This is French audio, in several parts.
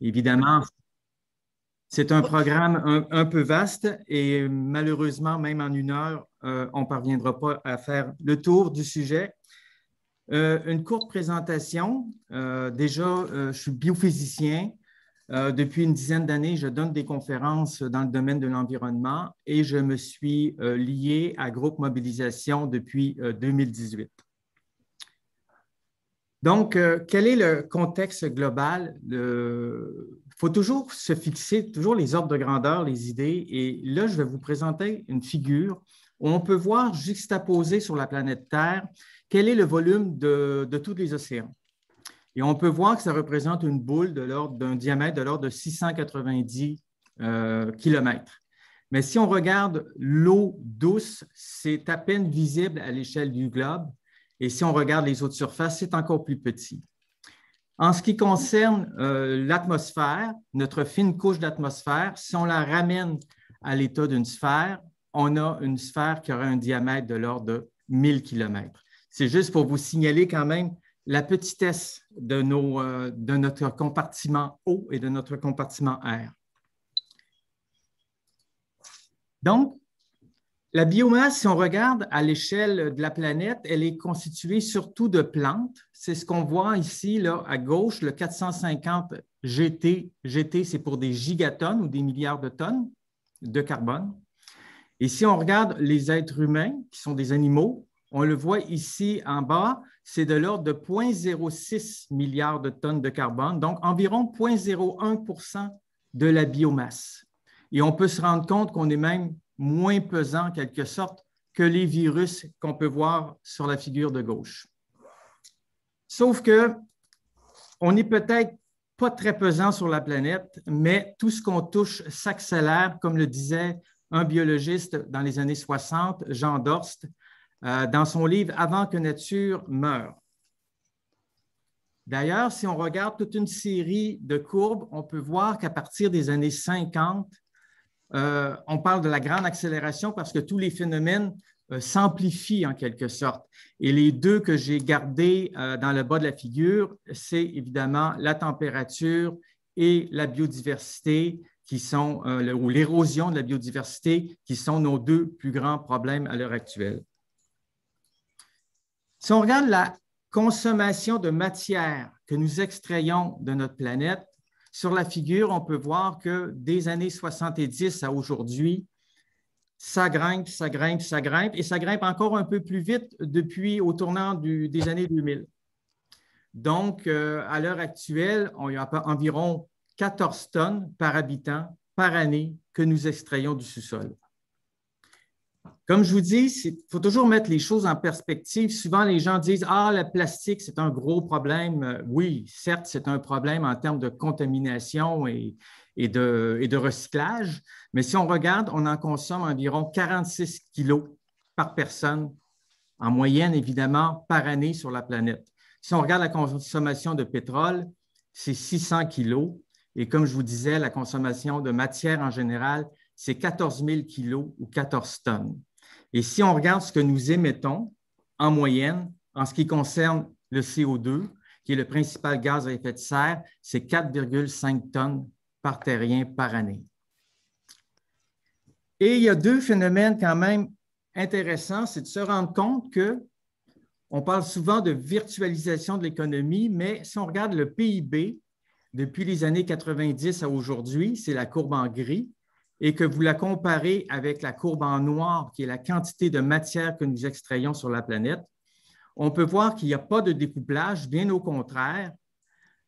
Évidemment, c'est un programme un peu vaste et malheureusement, même en une heure, on ne parviendra pas à faire le tour du sujet. Une courte présentation. Je suis biophysicien. Depuis une dizaine d'années, je donne des conférences dans le domaine de l'environnement et je me suis lié à Groupe Mobilisation depuis 2018. Donc, quel est le contexte global? Il faut toujours se fixer, toujours les ordres de grandeur, les idées. Et là, je vais vous présenter une figure où on peut voir juxtaposé sur la planète Terre quel est le volume de tous les océans. Et on peut voir que ça représente une boule d'un diamètre de l'ordre de 690 km. Mais si on regarde l'eau douce, c'est à peine visible à l'échelle du globe. Et si on regarde les eaux de surface, c'est encore plus petit. En ce qui concerne l'atmosphère, notre fine couche d'atmosphère, si on la ramène à l'état d'une sphère, on a une sphère qui aura un diamètre de l'ordre de 1000 km. C'est juste pour vous signaler quand même la petitesse de notre compartiment eau et de notre compartiment air. Donc, la biomasse, si on regarde à l'échelle de la planète, elle est constituée surtout de plantes. C'est ce qu'on voit ici là, à gauche, le 450 GT. GT, c'est pour des gigatonnes ou des milliards de tonnes de carbone. Et si on regarde les êtres humains, qui sont des animaux, on le voit ici en bas, c'est de l'ordre de 0,06 milliards de tonnes de carbone, donc environ 0,01% de la biomasse. Et on peut se rendre compte qu'on est même moins pesant en quelque sorte que les virus qu'on peut voir sur la figure de gauche. Sauf qu'on n'est peut-être pas très pesant sur la planète, mais tout ce qu'on touche s'accélère, comme le disait un biologiste dans les années 60, Jean Dorst, dans son livre « Avant que nature meure ». D'ailleurs, si on regarde toute une série de courbes, on peut voir qu'à partir des années 50, on parle de la grande accélération parce que tous les phénomènes s'amplifient en quelque sorte. Et les deux que j'ai gardés dans le bas de la figure, c'est évidemment la température et la biodiversité ou l'érosion de la biodiversité qui sont nos deux plus grands problèmes à l'heure actuelle. Si on regarde la consommation de matière que nous extrayons de notre planète, sur la figure, on peut voir que des années 70 à aujourd'hui, ça grimpe, ça grimpe, ça grimpe, et ça grimpe encore un peu plus vite depuis au tournant des années 2000. Donc, à l'heure actuelle, on y a environ 14 tonnes par habitant par année que nous extrayons du sous-sol. Comme je vous dis, il faut toujours mettre les choses en perspective. Souvent, les gens disent « Ah, le plastique, c'est un gros problème. » Oui, certes, c'est un problème en termes de contamination et de recyclage, mais si on regarde, on en consomme environ 46 kilos par personne, en moyenne, évidemment, par année sur la planète. Si on regarde la consommation de pétrole, c'est 600 kilos. Et comme je vous disais, la consommation de matière en général, c'est 14 000 kilos ou 14 tonnes. Et si on regarde ce que nous émettons en moyenne, en ce qui concerne le CO2, qui est le principal gaz à effet de serre, c'est 4,5 tonnes par terrien par année. Et il y a deux phénomènes quand même intéressants, c'est de se rendre compte qu'on parle souvent de virtualisation de l'économie, mais si on regarde le PIB, depuis les années 90 à aujourd'hui, c'est la courbe en gris, et que vous la comparez avec la courbe en noir, qui est la quantité de matière que nous extrayons sur la planète, on peut voir qu'il n'y a pas de découplage, bien au contraire.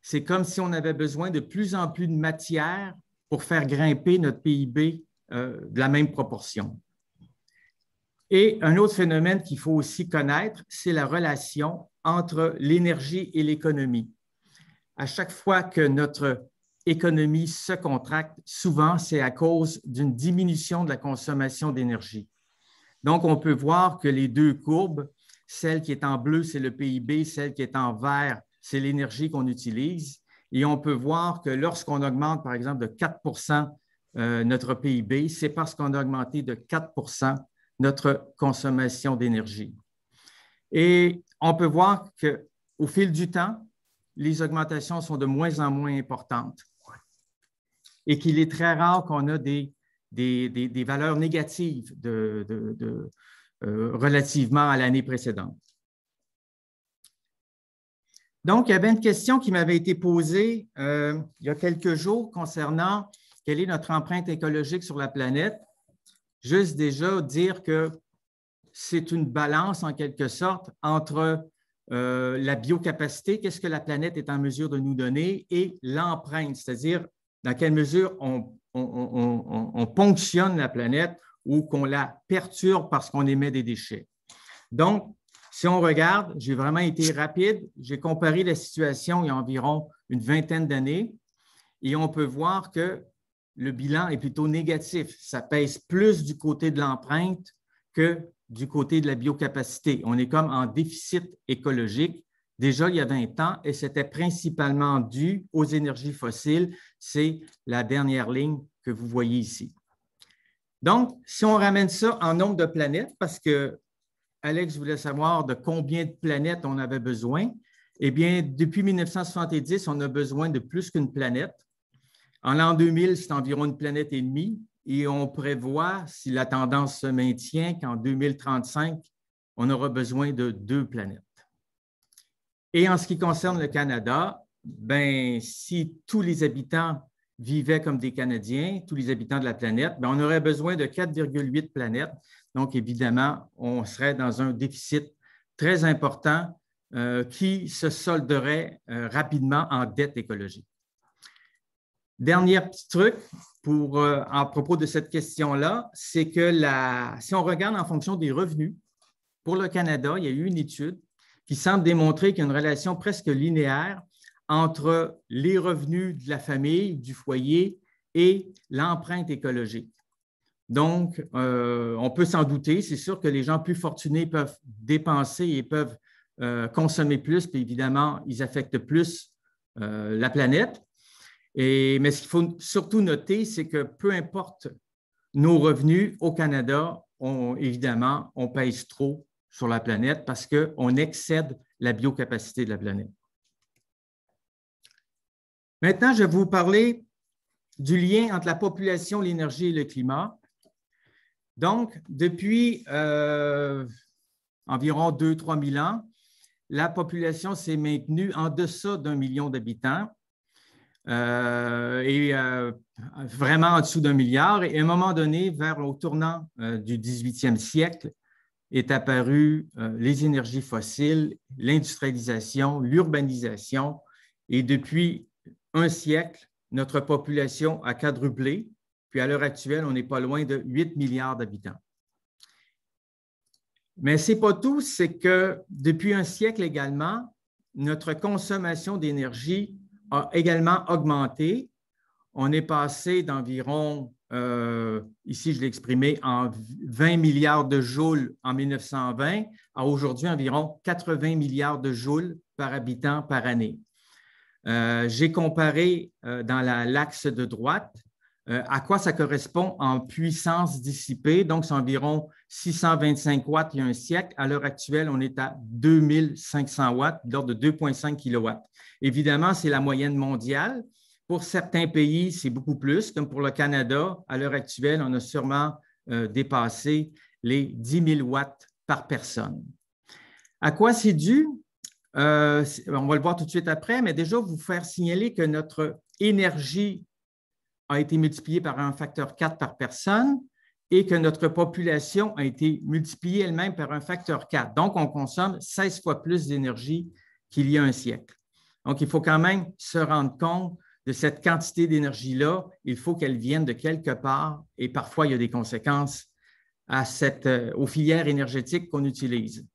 C'est comme si on avait besoin de plus en plus de matière pour faire grimper notre PIB de la même proportion. Et un autre phénomène qu'il faut aussi connaître, c'est la relation entre l'énergie et l'économie. À chaque fois que notre économie se contracte, souvent, c'est à cause d'une diminution de la consommation d'énergie. Donc, on peut voir que les deux courbes, celle qui est en bleu, c'est le PIB, celle qui est en vert, c'est l'énergie qu'on utilise. Et on peut voir que lorsqu'on augmente, par exemple, de 4 notre PIB, c'est parce qu'on a augmenté de 4 notre consommation d'énergie. Et on peut voir qu'au fil du temps, les augmentations sont de moins en moins importantes et qu'il est très rare qu'on a des valeurs négatives relativement à l'année précédente. Donc, il y avait une question qui m'avait été posée il y a quelques jours concernant quelle est notre empreinte écologique sur la planète. Juste déjà dire que c'est une balance en quelque sorte entre la biocapacité, qu'est-ce que la planète est en mesure de nous donner, et l'empreinte, c'est-à-dire dans quelle mesure on ponctionne la planète ou qu'on la perturbe parce qu'on émet des déchets. Donc, si on regarde, j'ai vraiment été rapide, j'ai comparé la situation il y a environ une vingtaine d'années et on peut voir que le bilan est plutôt négatif. Ça pèse plus du côté de l'empreinte que du côté de la biocapacité. On est comme en déficit écologique déjà il y a 20 ans et c'était principalement dû aux énergies fossiles. C'est la dernière ligne que vous voyez ici. Donc, si on ramène ça en nombre de planètes, parce que Alex voulait savoir de combien de planètes on avait besoin, eh bien, depuis 1970, on a besoin de plus qu'une planète. En l'an 2000, c'est environ une planète et demie et on prévoit, si la tendance se maintient, qu'en 2035, on aura besoin de 2 planètes. Et en ce qui concerne le Canada, ben, si tous les habitants vivaient comme des Canadiens, tous les habitants de la planète, ben, on aurait besoin de 4,8 planètes. Donc, évidemment, on serait dans un déficit très important qui se solderait rapidement en dette écologique. Dernier petit truc à propos de cette question-là, c'est que si on regarde en fonction des revenus, pour le Canada, il y a eu une étude qui semble démontrer qu'il y a une relation presque linéaire entre les revenus de la famille, du foyer et l'empreinte écologique. Donc, on peut s'en douter. C'est sûr que les gens plus fortunés peuvent dépenser et peuvent consommer plus, puis évidemment, ils affectent plus la planète. Mais ce qu'il faut surtout noter, c'est que peu importe nos revenus au Canada, évidemment, on pèse trop sur la planète parce qu'on excède la biocapacité de la planète. Maintenant, je vais vous parler du lien entre la population, l'énergie et le climat. Donc, depuis environ 2-3 000 ans, la population s'est maintenue en deçà d'1 million d'habitants vraiment en dessous d'1 milliard. Et à un moment donné, au tournant du 18e siècle, est apparu les énergies fossiles, l'industrialisation, l'urbanisation. Et depuis un siècle, notre population a quadruplé. Puis à l'heure actuelle, on n'est pas loin de 8 milliards d'habitants. Mais ce n'est pas tout, c'est que depuis un siècle également, notre consommation d'énergie a également augmenté. On est passé d'environ, ici je l'ai exprimé, en 20 milliards de joules en 1920 à aujourd'hui environ 80 milliards de joules par habitant par année. J'ai comparé dans l'axe de droite à quoi ça correspond en puissance dissipée. Donc, c'est environ 625 watts il y a un siècle. À l'heure actuelle, on est à 2500 watts, d'ordre de 2,5 kilowatts. Évidemment, c'est la moyenne mondiale. Pour certains pays, c'est beaucoup plus, comme pour le Canada. À l'heure actuelle, on a sûrement dépassé les 10 000 watts par personne. À quoi c'est dû? On va le voir tout de suite après, mais déjà, vous faire signaler que notre énergie a été multipliée par un facteur 4 par personne et que notre population a été multipliée elle-même par un facteur 4. Donc, on consomme 16 fois plus d'énergie qu'il y a un siècle. Donc, il faut quand même se rendre compte de cette quantité d'énergie-là. Il faut qu'elle vienne de quelque part et parfois, il y a des conséquences aux filières énergétiques qu'on utilise.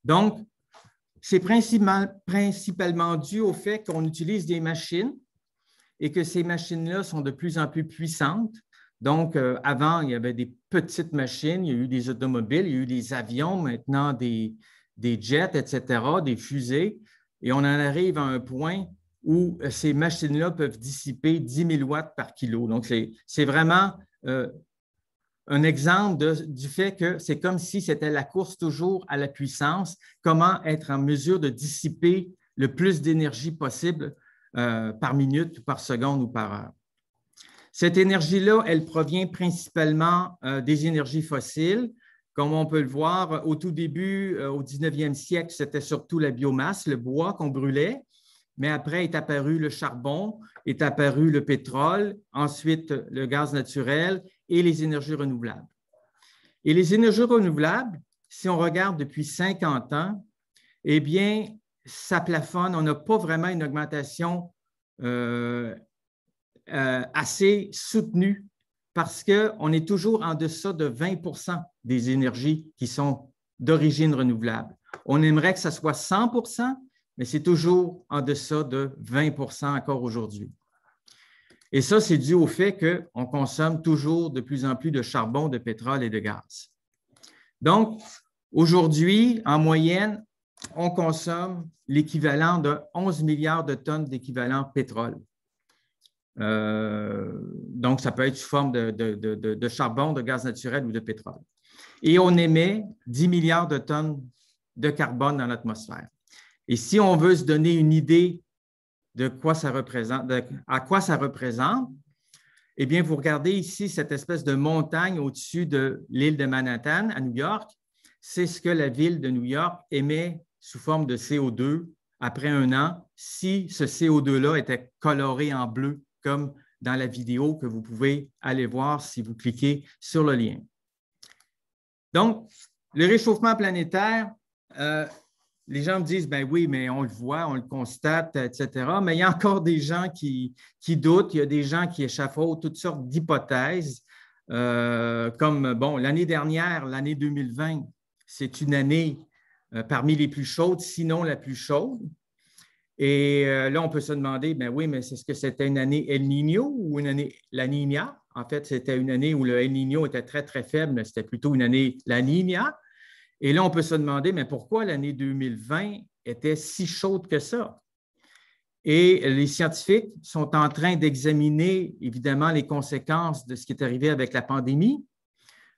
Donc, c'est principalement dû au fait qu'on utilise des machines et que ces machines-là sont de plus en plus puissantes. Donc, avant, il y avait des petites machines, il y a eu des automobiles, il y a eu des avions, maintenant des jets, etc., des fusées. Et on en arrive à un point où ces machines-là peuvent dissiper 10 000 watts par kilo. Donc, c'est vraiment un exemple du fait que c'est comme si c'était la course toujours à la puissance, comment être en mesure de dissiper le plus d'énergie possible par minute, par seconde ou par heure. Cette énergie-là, elle provient principalement des énergies fossiles. Comme on peut le voir, au tout début, au 19e siècle, c'était surtout la biomasse, le bois qu'on brûlait. Mais après est apparu le charbon, est apparu le pétrole, ensuite le gaz naturel et les énergies renouvelables. Et les énergies renouvelables, si on regarde depuis 50 ans, eh bien, ça plafonne. On n'a pas vraiment une augmentation assez soutenue parce qu'on est toujours en deçà de 20 des énergies qui sont d'origine renouvelable. On aimerait que ça soit 100 mais c'est toujours en deçà de 20 encore aujourd'hui. Et ça, c'est dû au fait qu'on consomme toujours de plus en plus de charbon, de pétrole et de gaz. Donc, aujourd'hui, en moyenne, on consomme l'équivalent de 11 milliards de tonnes d'équivalent pétrole. Donc, ça peut être sous forme de charbon, de gaz naturel ou de pétrole. Et on émet 10 milliards de tonnes de carbone dans l'atmosphère. Et si on veut se donner une idée de quoi ça représente, à quoi ça représente, eh bien, vous regardez ici cette espèce de montagne au-dessus de l'île de Manhattan à New York. C'est ce que la ville de New York émet sous forme de CO2 après un an si ce CO2-là était coloré en bleu, comme dans la vidéo que vous pouvez aller voir si vous cliquez sur le lien. Donc, le réchauffement planétaire, les gens me disent, ben oui, mais on le voit, on le constate, etc. Mais il y a encore des gens qui doutent, il y a des gens qui échafaudent toutes sortes d'hypothèses, comme, bon, l'année dernière, l'année 2020, c'est une année parmi les plus chaudes, sinon la plus chaude. Et là, on peut se demander, ben oui, mais est-ce que c'était une année El Niño ou une année La Niña? En fait, c'était une année où le El Niño était très, très faible, mais c'était plutôt une année La Niña. Et là, on peut se demander, mais pourquoi l'année 2020 était si chaude que ça? Et les scientifiques sont en train d'examiner, évidemment, les conséquences de ce qui est arrivé avec la pandémie.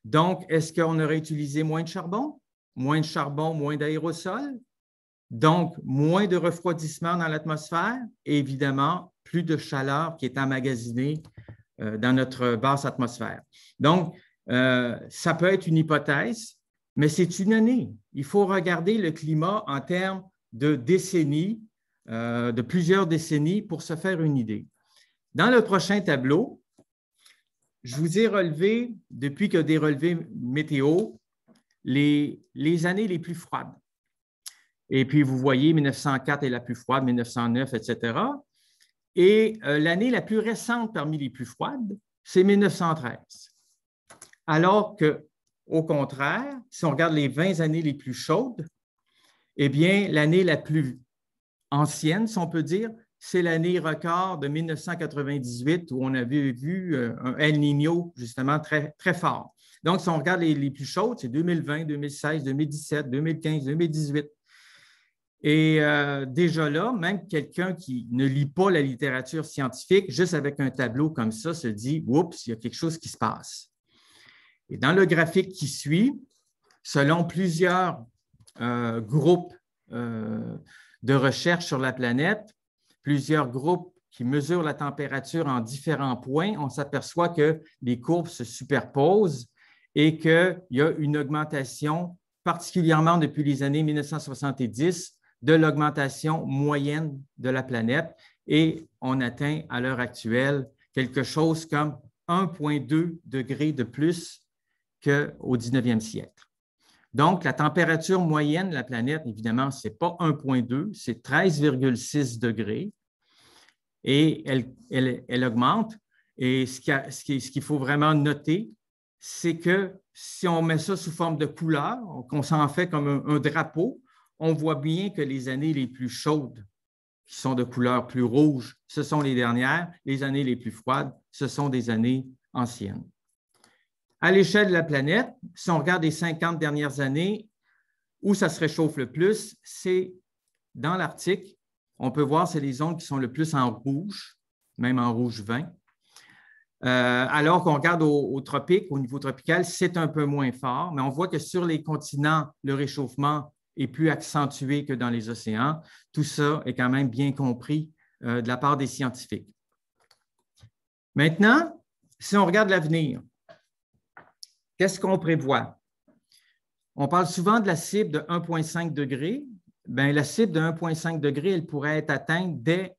Donc, est-ce qu'on aurait utilisé moins de charbon? Moins de charbon, moins d'aérosols? Donc, moins de refroidissement dans l'atmosphère et évidemment, plus de chaleur qui est emmagasinée dans notre basse atmosphère. Donc, ça peut être une hypothèse, mais c'est une année. Il faut regarder le climat en termes de décennies, de plusieurs décennies pour se faire une idée. Dans le prochain tableau, je vous ai relevé, depuis que des relevés météo, les années les plus froides. Et puis, vous voyez, 1904 est la plus froide, 1909, etc. Et l'année la plus récente parmi les plus froides, c'est 1913. Alors qu'au contraire, si on regarde les 20 années les plus chaudes, eh bien, l'année la plus ancienne, si on peut dire, c'est l'année record de 1998 où on avait vu un El Niño, justement, très, très fort. Donc, si on regarde les plus chaudes, c'est 2020, 2016, 2017, 2015, 2018. Et déjà là, même quelqu'un qui ne lit pas la littérature scientifique, juste avec un tableau comme ça, se dit « Oups, il y a quelque chose qui se passe ». Et dans le graphique qui suit, selon plusieurs groupes de recherche sur la planète, plusieurs groupes qui mesurent la température en différents points, on s'aperçoit que les courbes se superposent et qu'il y a une augmentation, particulièrement depuis les années 1970, de l'augmentation moyenne de la planète et on atteint à l'heure actuelle quelque chose comme 1,2 degrés de plus qu'au 19e siècle. Donc, la température moyenne de la planète, évidemment, ce n'est pas 1,2, c'est 13,6 degrés et elle augmente. Et ce qu'il faut vraiment noter, c'est que si on met ça sous forme de couleur, qu'on s'en fait comme un drapeau, on voit bien que les années les plus chaudes, qui sont de couleur plus rouge, ce sont les dernières. Les années les plus froides, ce sont des années anciennes. À l'échelle de la planète, si on regarde les 50 dernières années, où ça se réchauffe le plus, c'est dans l'Arctique. On peut voir, c'est les zones qui sont le plus en rouge, même en rouge vin. Alors qu'on regarde au tropique, au niveau tropical, c'est un peu moins fort, mais on voit que sur les continents, le réchauffement est plus accentué que dans les océans. Tout ça est quand même bien compris de la part des scientifiques. Maintenant, si on regarde l'avenir, qu'est-ce qu'on prévoit? On parle souvent de la cible de 1,5 degré. Bien, la cible de 1,5 degré, elle pourrait être atteinte dès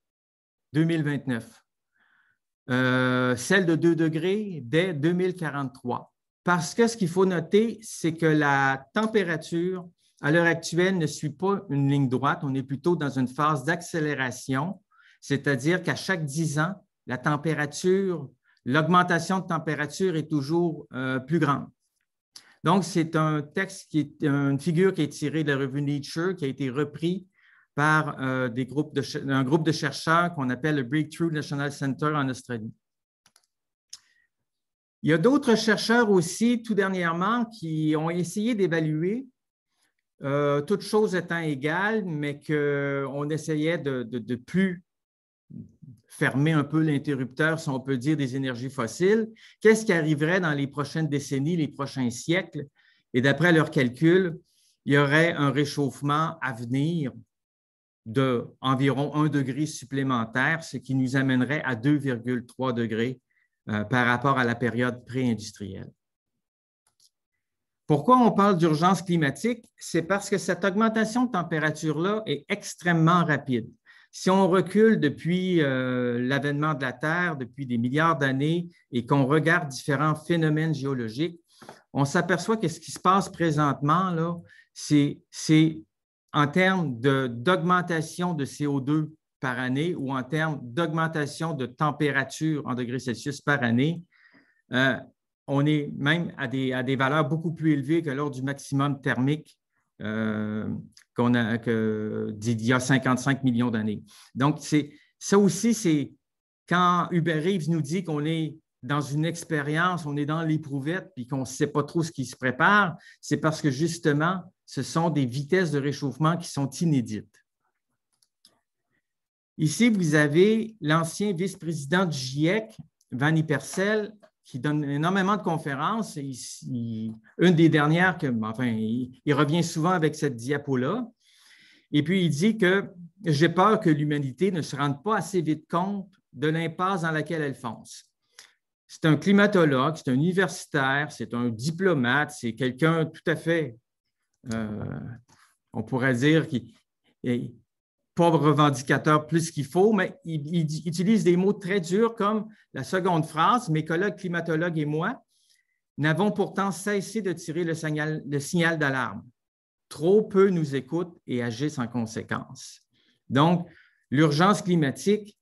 2029. Celle de 2 degrés dès 2043. Parce que ce qu'il faut noter, c'est que la température, à l'heure actuelle, ne suit pas une ligne droite. On est plutôt dans une phase d'accélération, c'est-à-dire qu'à chaque 10 ans, la température, l'augmentation de température est toujours plus grande. Donc, c'est un texte une figure qui est tirée de la revue Nature, qui a été repris par un groupe de chercheurs qu'on appelle le Breakthrough National Center en Australie. Il y a d'autres chercheurs aussi, tout dernièrement, qui ont essayé d'évaluer, toutes choses étant égales, mais qu'on essayait de plus fermer un peu l'interrupteur, si on peut dire, des énergies fossiles. Qu'est-ce qui arriverait dans les prochaines décennies, les prochains siècles? Et d'après leurs calculs, il y aurait un réchauffement à venir d'environ 1 degré supplémentaire, ce qui nous amènerait à 2,3 degrés par rapport à la période pré-industrielle. Pourquoi on parle d'urgence climatique? C'est parce que cette augmentation de température-là est extrêmement rapide. Si on recule depuis l'avènement de la Terre, depuis des milliards d'années, et qu'on regarde différents phénomènes géologiques, on s'aperçoit que ce qui se passe présentement, là, c'est en termes d'augmentation de CO2 par année ou en termes d'augmentation de température en degrés Celsius par année, on est même à des valeurs beaucoup plus élevées que lors du maximum thermique d'il y a 55 millions d'années. Donc, ça aussi, c'est quand Hubert Reeves nous dit qu'on est dans une expérience, on est dans l'éprouvette, puis qu'on ne sait pas trop ce qui se prépare, c'est parce que justement, ce sont des vitesses de réchauffement qui sont inédites. Ici, vous avez l'ancien vice-président du GIEC, Vanny Persel, qui donne énormément de conférences. Une des dernières, il revient souvent avec cette diapo-là. Et puis, il dit que j'ai peur que l'humanité ne se rende pas assez vite compte de l'impasse dans laquelle elle fonce. C'est un climatologue, c'est un universitaire, c'est un diplomate, c'est quelqu'un tout à fait, on pourrait dire, qui n'est pas revendicateur plus qu'il faut, mais il utilise des mots très durs comme la seconde phrase, mes collègues climatologues et moi n'avons pourtant cessé de tirer le signal d'alarme. Trop peu nous écoutent et agissent en conséquence. Donc, l'urgence climatique,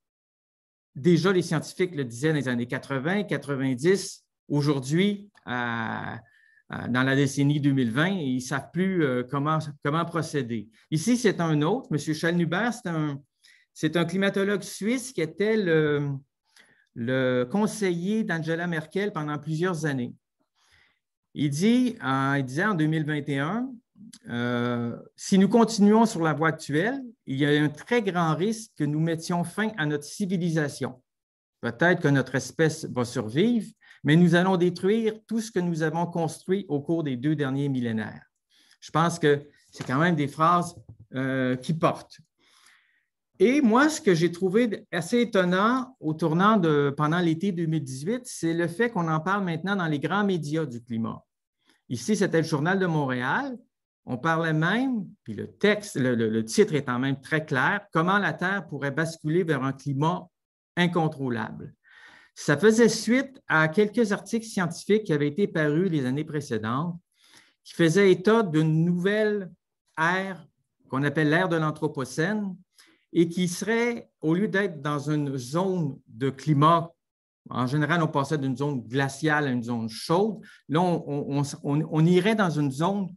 déjà les scientifiques le disaient dans les années 80, 90, aujourd'hui, dans la décennie 2020, ils ne savent plus comment procéder. Ici, c'est un autre, M. Schellnhuber, c'est un climatologue suisse qui était le conseiller d'Angela Merkel pendant plusieurs années. Il disait en 2021, si nous continuons sur la voie actuelle, il y a un très grand risque que nous mettions fin à notre civilisation. Peut-être que notre espèce va survivre, mais nous allons détruire tout ce que nous avons construit au cours des 2 derniers millénaires. Je pense que c'est quand même des phrases qui portent. Et moi, ce que j'ai trouvé assez étonnant pendant l'été 2018, c'est le fait qu'on en parle maintenant dans les grands médias du climat. Ici, c'était le Journal de Montréal. On parlait même, puis le titre étant même très clair, comment la Terre pourrait basculer vers un climat incontrôlable. Ça faisait suite à quelques articles scientifiques qui avaient été parus les années précédentes, qui faisaient état d'une nouvelle ère qu'on appelle l'ère de l'Anthropocène et qui serait, au lieu d'être dans une zone de climat, en général, on passait d'une zone glaciale à une zone chaude, là, on irait dans une zone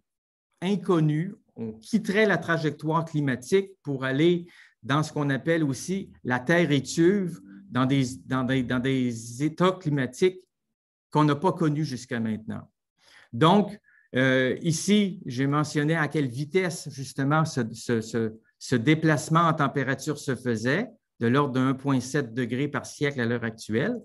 inconnue, on quitterait la trajectoire climatique pour aller dans ce qu'on appelle aussi la terre étuve, dans des états climatiques qu'on n'a pas connus jusqu'à maintenant. Donc, ici, j'ai mentionné à quelle vitesse, justement, ce déplacement en température se faisait, de l'ordre de 1,7 degré par siècle à l'heure actuelle,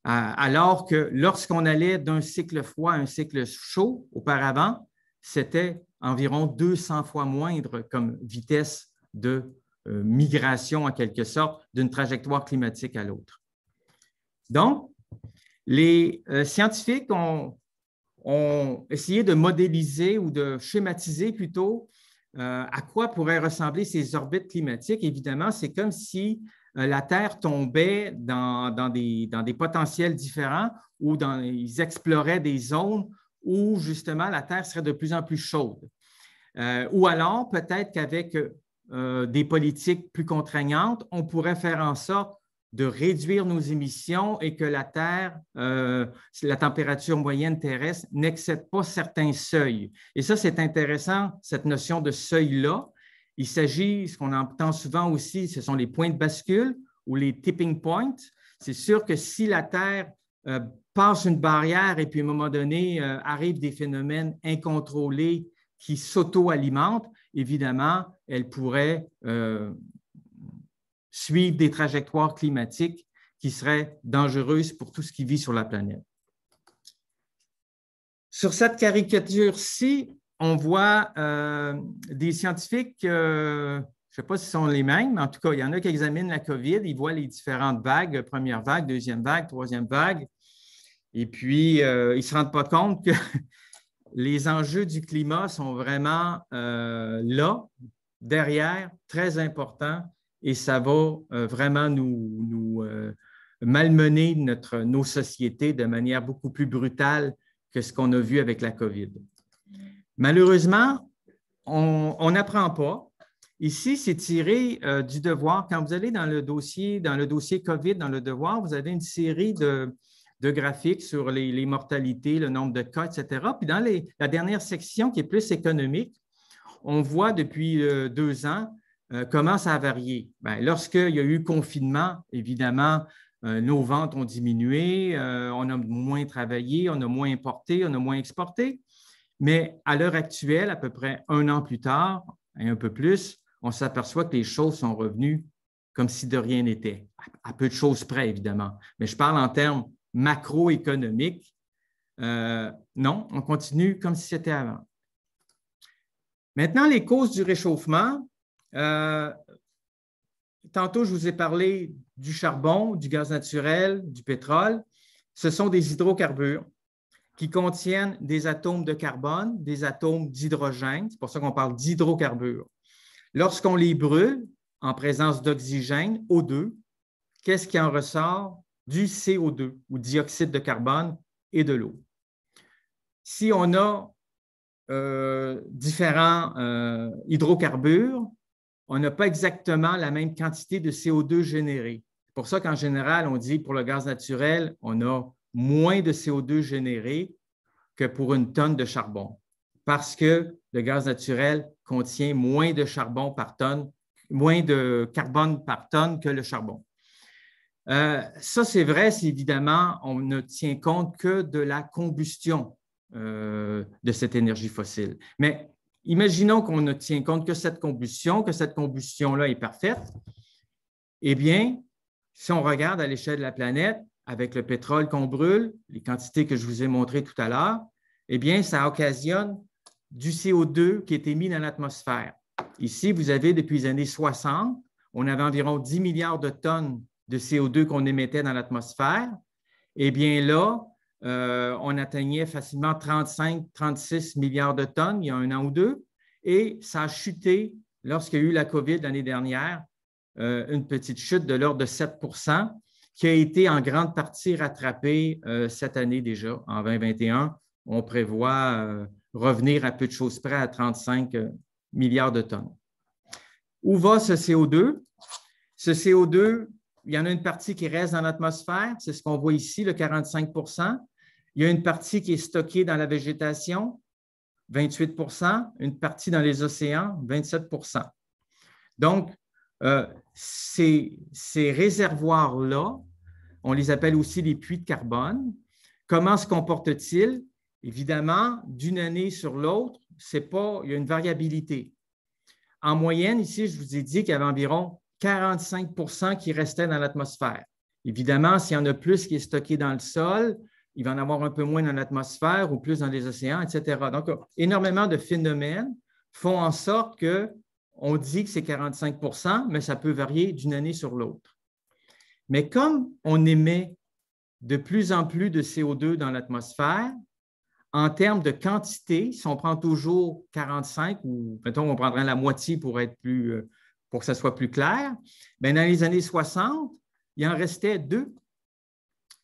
alors que lorsqu'on allait d'un cycle froid à un cycle chaud, auparavant, c'était environ 200 fois moindre comme vitesse de migration, en quelque sorte, d'une trajectoire climatique à l'autre. Donc, les scientifiques ont essayé de modéliser ou de schématiser plutôt à quoi pourraient ressembler ces orbites climatiques. Évidemment, c'est comme si la Terre tombait dans des potentiels différents ou ils exploraient des zones où justement la Terre serait de plus en plus chaude. Ou alors, peut-être qu'avec des politiques plus contraignantes, on pourrait faire en sorte de réduire nos émissions et que la Terre, la température moyenne terrestre, n'excède pas certains seuils. Et ça, c'est intéressant, cette notion de seuil-là. Il s'agit, ce qu'on entend souvent aussi, ce sont les points de bascule ou les tipping points. C'est sûr que si la Terre passe une barrière et puis à un moment donné, arrivent des phénomènes incontrôlés qui s'auto-alimentent, évidemment, elle pourrait suivre des trajectoires climatiques qui seraient dangereuses pour tout ce qui vit sur la planète. Sur cette caricature-ci, on voit des scientifiques, je ne sais pas si ce sont les mêmes, mais en tout cas, il y en a qui examinent la COVID, ils voient les différentes vagues, première vague, deuxième vague, troisième vague, et puis ils ne se rendent pas compte que les enjeux du climat sont vraiment là, derrière, très importants, et ça va vraiment nous malmener nos sociétés de manière beaucoup plus brutale que ce qu'on a vu avec la COVID. Malheureusement, on n'apprend pas. Ici, c'est tiré du Devoir. Quand vous allez dans le dossier COVID, dans le Devoir, vous avez une série de graphiques sur les mortalités, le nombre de cas, etc. Puis dans la dernière section, qui est plus économique, on voit depuis 2 ans comment ça a varié. Bien, lorsqu'il y a eu confinement, évidemment, nos ventes ont diminué, on a moins travaillé, on a moins importé, on a moins exporté. Mais à l'heure actuelle, à peu près 1 an plus tard, et un peu plus, on s'aperçoit que les choses sont revenues comme si de rien n'était, à peu de choses près, évidemment. Mais je parle en termes macroéconomiques. Non, on continue comme si c'était avant. Maintenant, les causes du réchauffement. Tantôt, je vous ai parlé du charbon, du gaz naturel, du pétrole. Ce sont des hydrocarbures qui contiennent des atomes de carbone, des atomes d'hydrogène. C'est pour ça qu'on parle d'hydrocarbures. Lorsqu'on les brûle en présence d'oxygène, O2, qu'est-ce qui en ressort? Du CO2 ou dioxyde de carbone et de l'eau. Si on a différents hydrocarbures, on n'a pas exactement la même quantité de CO2 générée. C'est pour ça qu'en général, on dit pour le gaz naturel, on a moins de CO2 généré que pour une tonne de charbon, parce que le gaz naturel contient moins de charbon par tonne, moins de carbone par tonne que le charbon. Ça, c'est vrai si évidemment on ne tient compte que de la combustion de cette énergie fossile. Mais imaginons qu'on ne tient compte que cette combustion-là est parfaite. Eh bien, si on regarde à l'échelle de la planète, avec le pétrole qu'on brûle, les quantités que je vous ai montrées tout à l'heure, eh bien, ça occasionne du CO2 qui est émis dans l'atmosphère. Ici, vous avez depuis les années 60, on avait environ 10 milliards de tonnes de CO2 qu'on émettait dans l'atmosphère. Eh bien là, on atteignait facilement 35-36 milliards de tonnes il y a 1 an ou 2, et ça a chuté lorsqu'il y a eu la COVID l'année dernière, une petite chute de l'ordre de 7 % qui a été en grande partie rattrapée cette année déjà, en 2021. On prévoit revenir à peu de choses près à 35 milliards de tonnes. Où va ce CO2? Ce CO2, il y en a une partie qui reste dans l'atmosphère, c'est ce qu'on voit ici, le 45 %. Il y a une partie qui est stockée dans la végétation, 28 %, une partie dans les océans, 27 %. Donc, ces réservoirs-là, on les appelle aussi les puits de carbone. Comment se comportent-ils? Évidemment, d'une année sur l'autre, il y a une variabilité. En moyenne, ici, je vous ai dit qu'il y avait environ 45 % qui restaient dans l'atmosphère. Évidemment, s'il y en a plus qui est stocké dans le sol, il va en avoir un peu moins dans l'atmosphère ou plus dans les océans, etc. Donc, énormément de phénomènes font en sorte qu'on dit que c'est 45 %, mais ça peut varier d'une année sur l'autre. Mais comme on émet de plus en plus de CO2 dans l'atmosphère, en termes de quantité, si on prend toujours 45 ou mettons on prendrait la moitié pour que ça soit plus clair, bien, dans les années 60, il en restait 2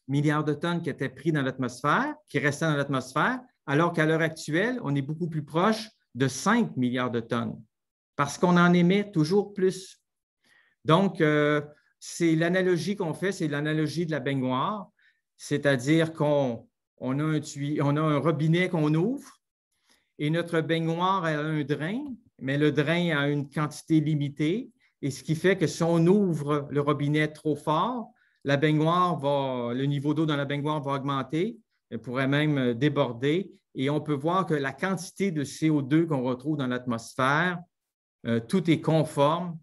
milliards de tonnes qui étaient pris dans l'atmosphère, qui restaient dans l'atmosphère, alors qu'à l'heure actuelle, on est beaucoup plus proche de 5 milliards de tonnes parce qu'on en émet toujours plus. Donc, c'est l'analogie qu'on fait, c'est l'analogie de la baignoire, c'est-à-dire qu'on a un robinet qu'on ouvre et notre baignoire a un drain, mais le drain a une quantité limitée. Et ce qui fait que si on ouvre le robinet trop fort, le niveau d'eau dans la baignoire va augmenter, elle pourrait même déborder. Et on peut voir que la quantité de CO2 qu'on retrouve dans l'atmosphère, tout est conforme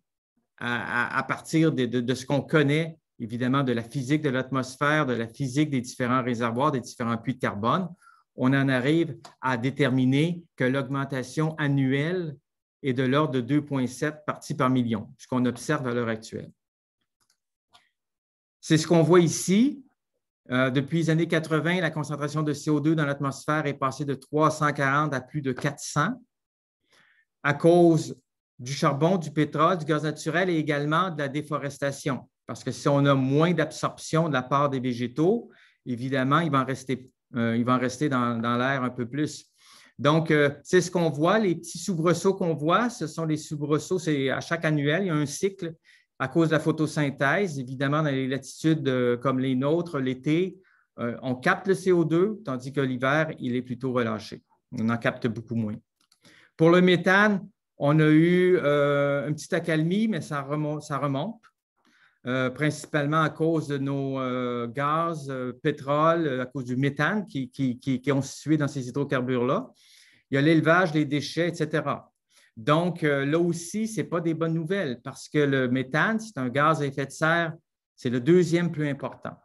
à partir de ce qu'on connaît, évidemment, de la physique de l'atmosphère, de la physique des différents réservoirs, des différents puits de carbone. On en arrive à déterminer que l'augmentation annuelle est de l'ordre de 2,7 parties par million, ce qu'on observe à l'heure actuelle. C'est ce qu'on voit ici. Depuis les années 80, la concentration de CO2 dans l'atmosphère est passée de 340 à plus de 400 à cause du charbon, du pétrole, du gaz naturel et également de la déforestation. Parce que si on a moins d'absorption de la part des végétaux, évidemment, il va en rester dans l'air un peu plus. Donc, c'est ce qu'on voit, les petits soubresauts qu'on voit, ce sont les soubresauts, c'est à chaque annuel, il y a un cycle à cause de la photosynthèse. Évidemment, dans les latitudes comme les nôtres, l'été, on capte le CO2, tandis que l'hiver, il est plutôt relâché. On en capte beaucoup moins. Pour le méthane, on a eu une petite accalmie, mais ça remonte principalement à cause de nos gaz, pétrole, à cause du méthane qui est constitué dans ces hydrocarbures-là. Il y a l'élevage des déchets, etc. Donc, là aussi, ce n'est pas des bonnes nouvelles parce que le méthane, c'est un gaz à effet de serre, c'est le deuxième plus important.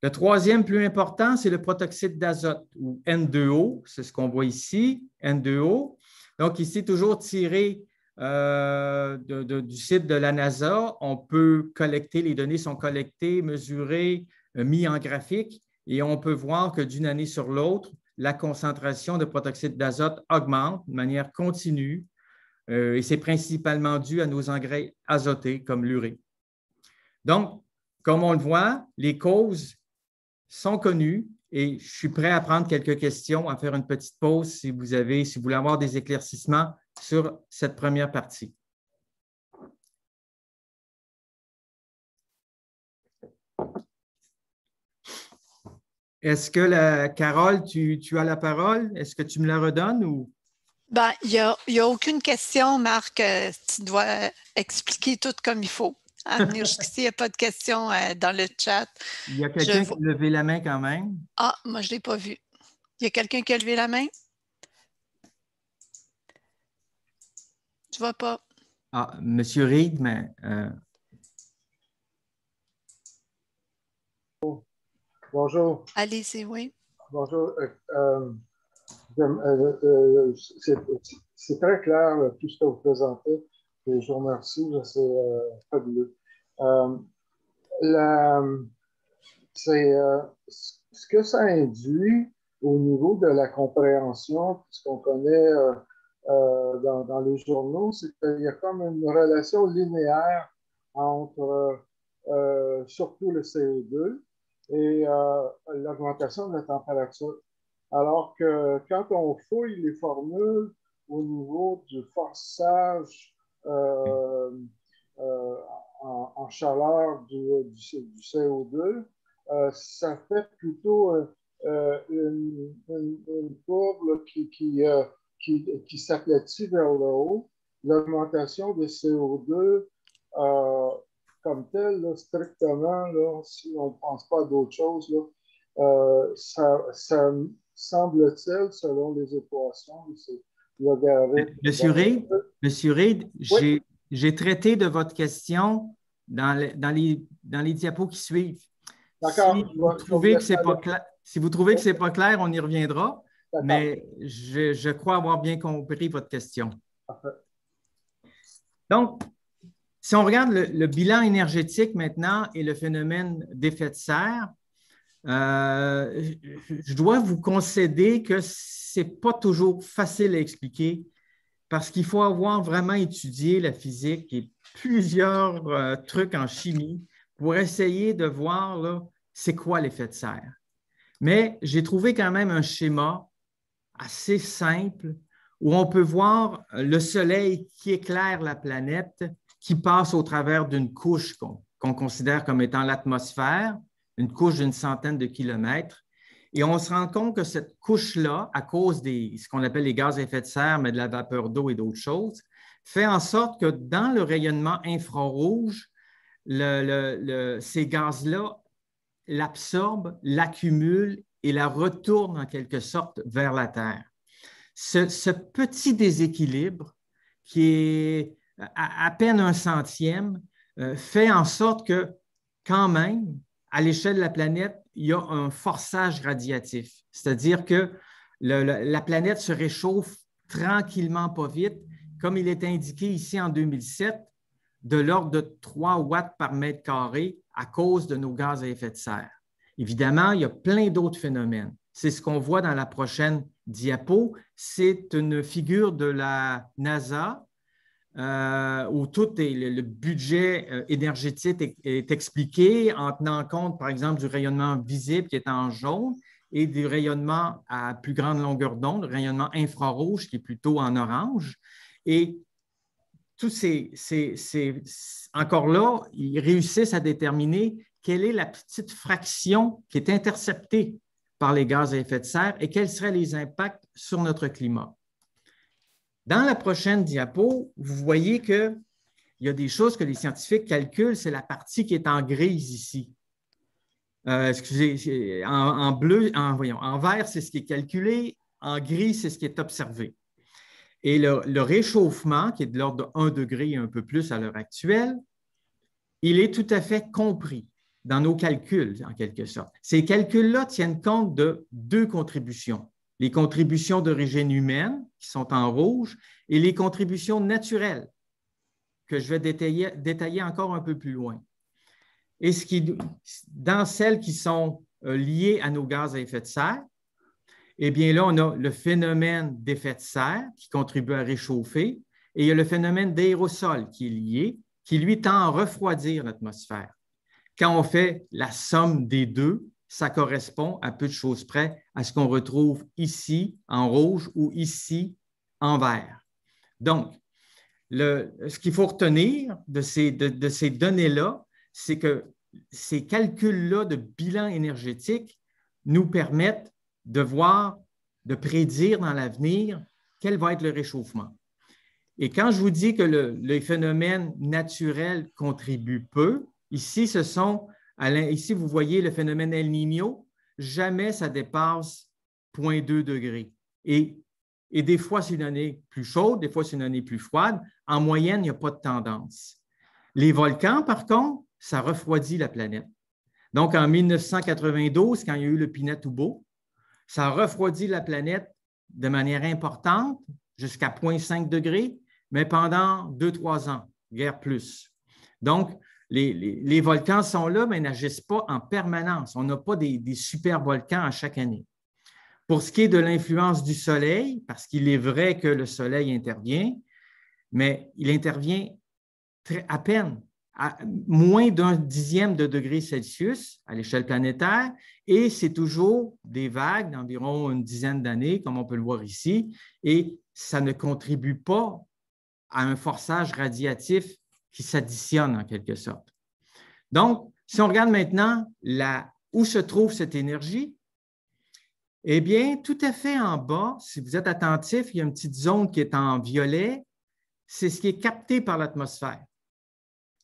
Le troisième plus important, c'est le protoxyde d'azote ou N2O, c'est ce qu'on voit ici, N2O. Donc, ici, toujours tiré du site de la NASA, on peut collecter, les données sont collectées, mesurées, mises en graphique et on peut voir que d'une année sur l'autre, la concentration de protoxyde d'azote augmente de manière continue et c'est principalement dû à nos engrais azotés comme l'urée. Donc, comme on le voit, les causes sont connues et je suis prêt à prendre quelques questions, à faire une petite pause si vous voulez avoir des éclaircissements sur cette première partie. Est-ce que, Carole, tu as la parole? Est-ce que tu me la redonnes ou? Ben, il n'y a aucune question, Marc. Tu dois expliquer tout comme il faut. À venir jusqu'ici, il n'y a pas de questions dans le chat. Il y a quelqu'un qui a levé la main quand même. Ah, moi, je ne l'ai pas vu. Il y a quelqu'un qui a levé la main? Je ne vois pas. Ah, M. Reid, mais… Bonjour. Allez-y, oui. Bonjour. C'est très clair tout ce que vous présentez et je vous remercie, c'est fabuleux. Ce que ça induit au niveau de la compréhension, ce qu'on connaît dans les journaux, c'est qu'il y a comme une relation linéaire entre surtout le CO2 et l'augmentation de la température. Alors que quand on fouille les formules au niveau du forçage en chaleur du CO2, ça fait plutôt une courbe qui s'aplatit vers le haut. L'augmentation de CO2 comme telle, là, strictement, là, si on ne pense pas à d'autres choses, là, ça semble-t-il, selon les équations, c'est logarithme. Monsieur Reid, oui. J'ai traité de votre question dans les diapos qui suivent. D'accord. Si vous trouvez que c'est pas clair, si vous trouvez que c'est pas clair, on y reviendra, mais je crois avoir bien compris votre question. Parfait. Donc, si on regarde le bilan énergétique maintenant et le phénomène d'effet de serre, je dois vous concéder que ce n'est pas toujours facile à expliquer parce qu'il faut avoir vraiment étudié la physique et plusieurs trucs en chimie pour essayer de voir là, c'est quoi l'effet de serre. Mais j'ai trouvé quand même un schéma assez simple où on peut voir le Soleil qui éclaire la planète, qui passe au travers d'une couche qu'on considère comme étant l'atmosphère, une couche d'une centaine de kilomètres. Et on se rend compte que cette couche-là, à cause de ce qu'on appelle les gaz à effet de serre, mais de la vapeur d'eau et d'autres choses, fait en sorte que dans le rayonnement infrarouge, ces gaz-là l'absorbent, l'accumulent et la retournent en quelque sorte vers la Terre. Ce petit déséquilibre, qui est à peine un centième, fait en sorte que, quand même, à l'échelle de la planète, il y a un forçage radiatif. C'est-à-dire que la planète se réchauffe tranquillement, pas vite, comme il est indiqué ici en 2007, de l'ordre de 3 watts par mètre carré à cause de nos gaz à effet de serre. Évidemment, il y a plein d'autres phénomènes. C'est ce qu'on voit dans la prochaine diapo. C'est une figure de la NASA où tout le budget énergétique est expliqué en tenant compte, par exemple, du rayonnement visible qui est en jaune et du rayonnement à plus grande longueur d'onde, le rayonnement infrarouge qui est plutôt en orange. Et tous encore là, ils réussissent à déterminer quelle est la petite fraction qui est interceptée par les gaz à effet de serre et quels seraient les impacts sur notre climat. Dans la prochaine diapo, vous voyez qu'il y a des choses que les scientifiques calculent, c'est la partie qui est en grise ici. Excusez, en bleu, en vert, c'est ce qui est calculé, en gris, c'est ce qui est observé. Et le réchauffement, qui est de l'ordre de 1 degré et un peu plus à l'heure actuelle, il est tout à fait compris dans nos calculs, en quelque sorte. Ces calculs-là tiennent compte de 2 contributions. Les contributions d'origine humaine, qui sont en rouge, et les contributions naturelles, que je vais détailler encore un peu plus loin. Et dans celles qui sont liées à nos gaz à effet de serre, eh bien là, on a le phénomène d'effet de serre qui contribue à réchauffer, et il y a le phénomène d'aérosol qui est lié, qui lui tend à refroidir l'atmosphère. Quand on fait la somme des deux, ça correspond à peu de choses près à ce qu'on retrouve ici en rouge ou ici en vert. Donc, ce qu'il faut retenir de ces données-là, c'est que ces calculs-là de bilan énergétique nous permettent de voir, de prédire dans l'avenir quel va être le réchauffement. Et quand je vous dis que les phénomènes naturels contribuent peu, ici, ici, vous voyez le phénomène El Niño, jamais ça dépasse 0,2 degrés. Et des fois, c'est une année plus chaude, des fois, c'est une année plus froide. En moyenne, il n'y a pas de tendance. Les volcans, par contre, ça refroidit la planète. Donc, en 1992, quand il y a eu le Pinatubo, ça a refroidi la planète de manière importante, jusqu'à 0,5 degrés, mais pendant 2-3 ans, guère plus. Donc, les volcans sont là, mais n'agissent pas en permanence. On n'a pas des super volcans à chaque année. Pour ce qui est de l'influence du Soleil, parce qu'il est vrai que le Soleil intervient, mais il intervient à peine, à moins d'un dixième de degré Celsius à l'échelle planétaire, et c'est toujours des vagues d'environ une dizaine d'années, comme on peut le voir ici, et ça ne contribue pas à un forçage radiatif qui s'additionne en quelque sorte. Donc, si on regarde maintenant où se trouve cette énergie, eh bien, tout à fait en bas, si vous êtes attentif, il y a une petite zone qui est en violet, c'est ce qui est capté par l'atmosphère.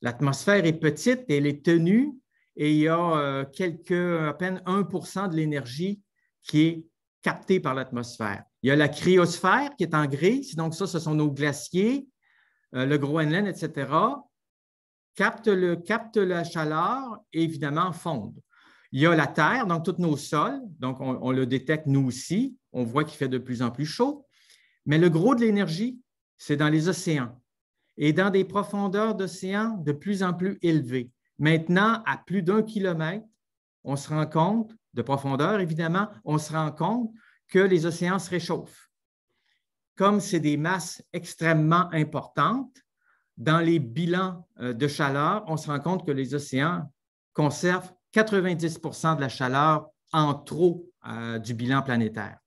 L'atmosphère est petite, elle est tenue et il y a à peine 1% de l'énergie qui est captée par l'atmosphère. Il y a la cryosphère qui est en gris, donc ça, ce sont nos glaciers, le Groenland, etc., captent la chaleur et évidemment fondent. Il y a la Terre, donc tous nos sols, donc on le détecte nous aussi, on voit qu'il fait de plus en plus chaud, mais le gros de l'énergie, c'est dans les océans et dans des profondeurs d'océans de plus en plus élevées. Maintenant, à plus d'1 kilomètre, on se rend compte, de profondeur évidemment, on se rend compte que les océans se réchauffent. Comme c'est des masses extrêmement importantes, dans les bilans de chaleur, on se rend compte que les océans conservent 90 de la chaleur en trop du bilan planétaire.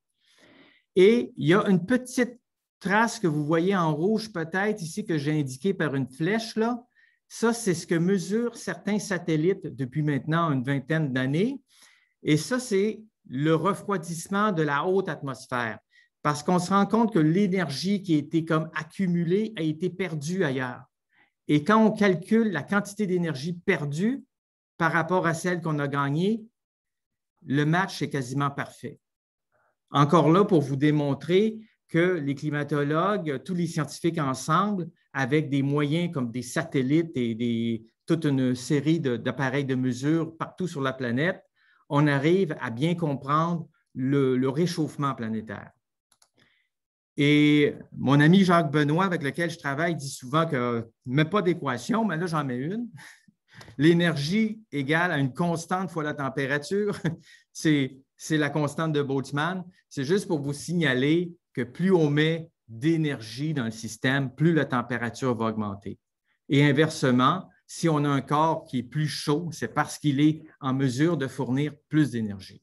Et il y a une petite trace que vous voyez en rouge peut-être ici que j'ai indiquée par une flèche là. Ça, c'est ce que mesurent certains satellites depuis maintenant une vingtaine d'années. Et ça, c'est le refroidissement de la haute atmosphère. Parce qu'on se rend compte que l'énergie qui a été comme accumulée a été perdue ailleurs. Et quand on calcule la quantité d'énergie perdue par rapport à celle qu'on a gagnée, le match est quasiment parfait. Encore là, pour vous démontrer que les climatologues, tous les scientifiques ensemble, avec des moyens comme des satellites et toute une série d'appareils de mesure partout sur la planète, on arrive à bien comprendre le réchauffement planétaire. Et mon ami Jacques Benoît, avec lequel je travaille, dit souvent que même pas d'équation, mais là, j'en mets une. L'énergie égale à une constante fois la température. C'est la constante de Boltzmann. C'est juste pour vous signaler que plus on met d'énergie dans le système, plus la température va augmenter. Et inversement, si on a un corps qui est plus chaud, c'est parce qu'il est en mesure de fournir plus d'énergie.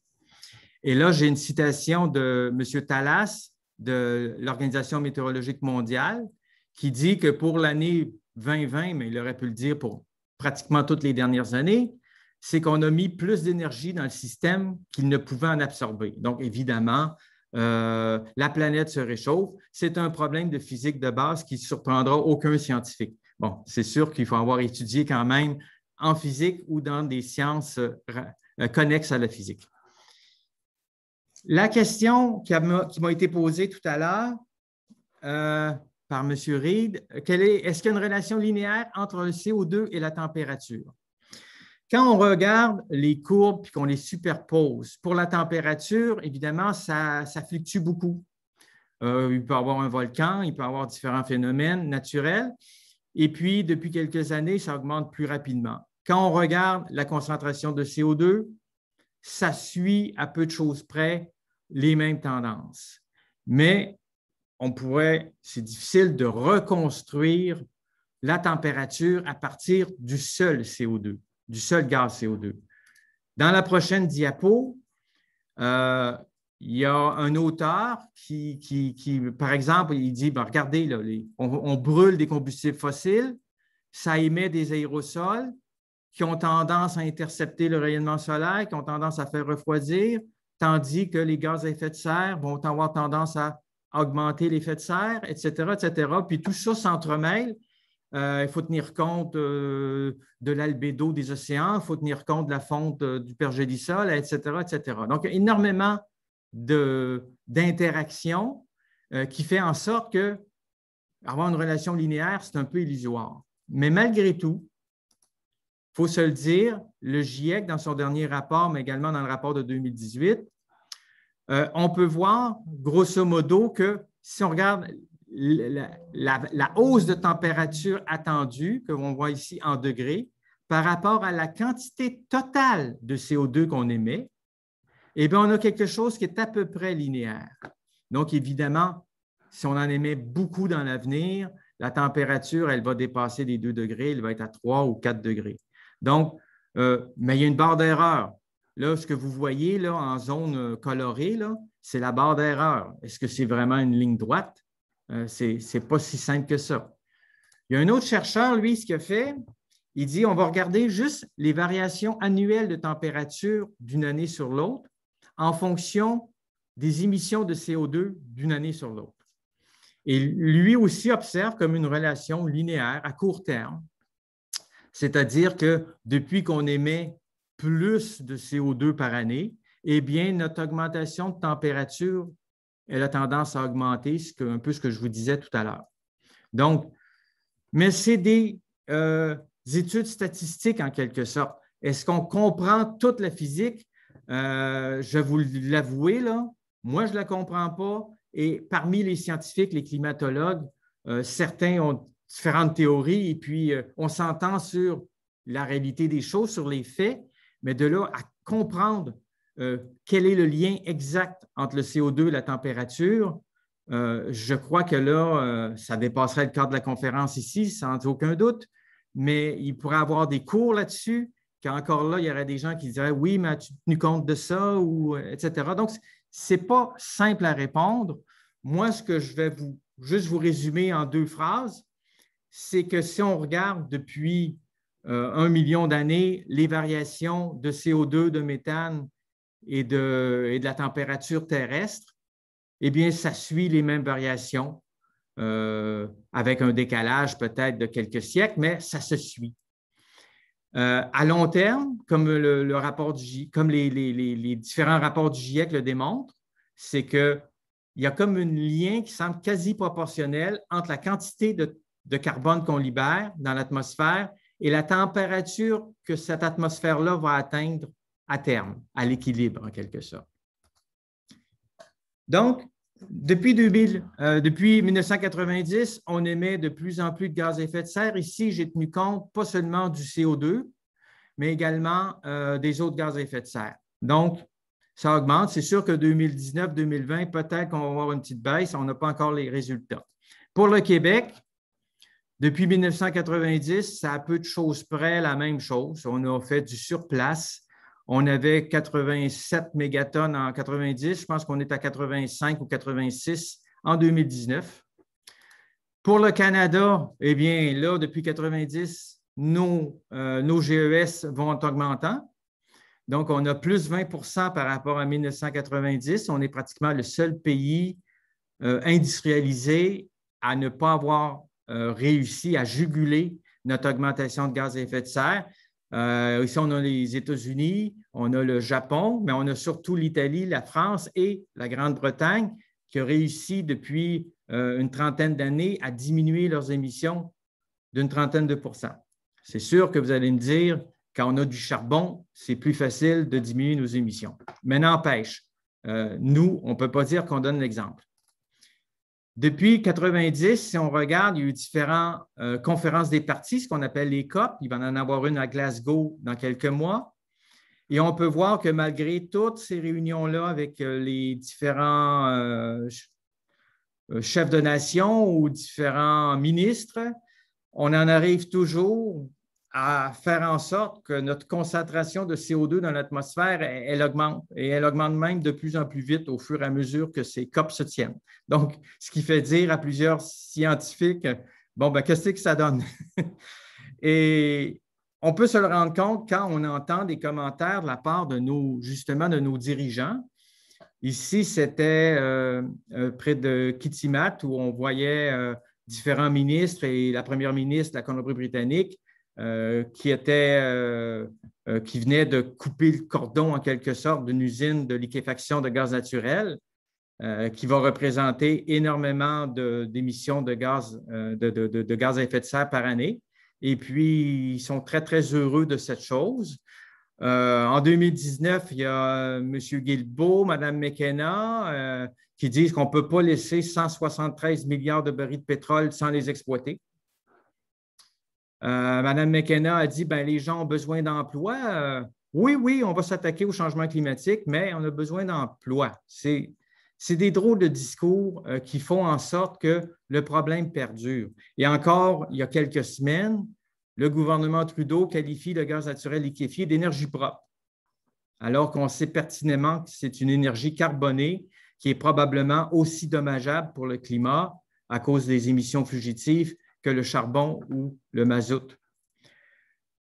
Et là, j'ai une citation de M. Thallas de l'Organisation météorologique mondiale qui dit que pour l'année 2020, mais il aurait pu le dire pour pratiquement toutes les dernières années, c'est qu'on a mis plus d'énergie dans le système qu'il ne pouvait en absorber. Donc, évidemment, la planète se réchauffe. C'est un problème de physique de base qui ne surprendra aucun scientifique. Bon, c'est sûr qu'il faut avoir étudié quand même en physique ou dans des sciences connexes à la physique. La question qui m'a été posée tout à l'heure par M. Reed, est-ce qu'il y a une relation linéaire entre le CO2 et la température? Quand on regarde les courbes et qu'on les superpose, pour la température, évidemment, ça fluctue beaucoup. Il peut y avoir un volcan, il peut y avoir différents phénomènes naturels. Et puis, depuis quelques années, ça augmente plus rapidement. Quand on regarde la concentration de CO2, ça suit à peu de choses près les mêmes tendances. Mais c'est difficile de reconstruire la température à partir du seul CO2, du seul gaz CO2. Dans la prochaine diapo, il y a un auteur qui par exemple, il dit, ben, regardez, là, on brûle des combustibles fossiles, ça émet des aérosols qui ont tendance à intercepter le rayonnement solaire, qui ont tendance à faire refroidir, tandis que les gaz à effet de serre vont avoir tendance à augmenter l'effet de serre, etc., etc. Puis tout ça s'entremêle. Il faut tenir compte de l'albédo des océans, il faut tenir compte de la fonte du pergélisol, etc., etc. Donc, il y a énormément d'interactions qui fait en sorte qu'avoir une relation linéaire, c'est un peu illusoire. Mais malgré tout, il faut se le dire, le GIEC, dans son dernier rapport, mais également dans le rapport de 2018, on peut voir, grosso modo, que si on regarde la hausse de température attendue, que l'on voit ici en degrés, par rapport à la quantité totale de CO2 qu'on émet, eh bien, on a quelque chose qui est à peu près linéaire. Donc, évidemment, si on en émet beaucoup dans l'avenir, la température, elle va dépasser les 2 degrés, elle va être à 3 ou 4 degrés. Donc, mais il y a une barre d'erreur. Là, ce que vous voyez là, en zone colorée, c'est la barre d'erreur. Est-ce que c'est vraiment une ligne droite? Ce n'est pas si simple que ça. Il y a un autre chercheur, lui, ce qu'il a fait, il dit on va regarder juste les variations annuelles de température d'une année sur l'autre en fonction des émissions de CO2 d'une année sur l'autre. Et lui aussi observe comme une relation linéaire à court terme. C'est-à-dire que depuis qu'on émet plus de CO2 par année, eh bien, notre augmentation de température, elle a tendance à augmenter, c'est un peu ce que je vous disais tout à l'heure. Donc, mais c'est des études statistiques en quelque sorte. Est-ce qu'on comprend toute la physique? Je vais vous l'avouer, là, moi, je ne la comprends pas. Et parmi les scientifiques, les climatologues, certains ont différentes théories et puis on s'entend sur la réalité des choses, sur les faits, mais de là à comprendre quel est le lien exact entre le CO2 et la température, je crois que là, ça dépasserait le cadre de la conférence ici, sans aucun doute, mais il pourrait y avoir des cours là-dessus, qu'encore là, il y aurait des gens qui diraient « Oui, mais as-tu tenu compte de ça? » ou etc. Donc, ce n'est pas simple à répondre. Moi, ce que je vais juste vous résumer en 2 phrases, c'est que si on regarde depuis 1 million d'années les variations de CO2, de méthane et de la température terrestre, eh bien, ça suit les mêmes variations, avec un décalage peut-être de quelques siècles, mais ça se suit. À long terme, comme comme les différents rapports du GIEC le démontrent, c'est qu'il y a comme un lien qui semble quasi proportionnel entre la quantité de carbone qu'on libère dans l'atmosphère et la température que cette atmosphère-là va atteindre à terme, à l'équilibre en quelque sorte. Donc, depuis 1990, on émet de plus en plus de gaz à effet de serre. Ici, j'ai tenu compte pas seulement du CO2, mais également des autres gaz à effet de serre. Donc, ça augmente. C'est sûr que 2019-2020, peut-être qu'on va avoir une petite baisse. On n'a pas encore les résultats. Pour le Québec, depuis 1990, c'est à peu de choses près la même chose. On a fait du surplace. On avait 87 mégatonnes en 90. Je pense qu'on est à 85 ou 86 en 2019. Pour le Canada, eh bien, là, depuis 90, nos GES vont en augmentant. Donc, on a plus 20 par rapport à 1990. On est pratiquement le seul pays industrialisé à ne pas avoir réussi à juguler notre augmentation de gaz à effet de serre. Ici, on a les États-Unis, on a le Japon, mais on a surtout l'Italie, la France et la Grande-Bretagne qui ont réussi depuis une trentaine d'années à diminuer leurs émissions d'une trentaine de %. C'est sûr que vous allez me dire, quand on a du charbon, c'est plus facile de diminuer nos émissions. Mais n'empêche, nous, on ne peut pas dire qu'on donne l'exemple. Depuis 1990, si on regarde, il y a eu différentes conférences des parties, ce qu'on appelle les COP. Il va en avoir une à Glasgow dans quelques mois. Et on peut voir que malgré toutes ces réunions-là avec les différents chefs de nation ou différents ministres, on en arrive toujours à faire en sorte que notre concentration de CO2 dans l'atmosphère, elle augmente. Et elle augmente même de plus en plus vite au fur et à mesure que ces COP se tiennent. Donc, ce qui fait dire à plusieurs scientifiques, bon, ben, qu'est-ce que ça donne? Et on peut se le rendre compte quand on entend des commentaires de la part de justement, de nos dirigeants. Ici, c'était près de Kitimat, où on voyait différents ministres et la première ministre de la Colombie-Britannique qui venait de couper le cordon, en quelque sorte, d'une usine de liquéfaction de gaz naturel qui va représenter énormément d'émissions de gaz à effet de serre par année. Et puis, ils sont très, très heureux de cette chose. En 2019, il y a M. Guilbeault, Mme McKenna qui disent qu'on ne peut pas laisser 173 milliards de barils de pétrole sans les exploiter. Mme McKenna a dit ben, les gens ont besoin d'emploi. Oui, on va s'attaquer au changement climatique, mais on a besoin d'emploi. C'est des drôles de discours qui font en sorte que le problème perdure. Et encore, il y a quelques semaines, le gouvernement Trudeau qualifie le gaz naturel liquéfié d'énergie propre, alors qu'on sait pertinemment que c'est une énergie carbonée qui est probablement aussi dommageable pour le climat à cause des émissions fugitives que le charbon ou le mazout.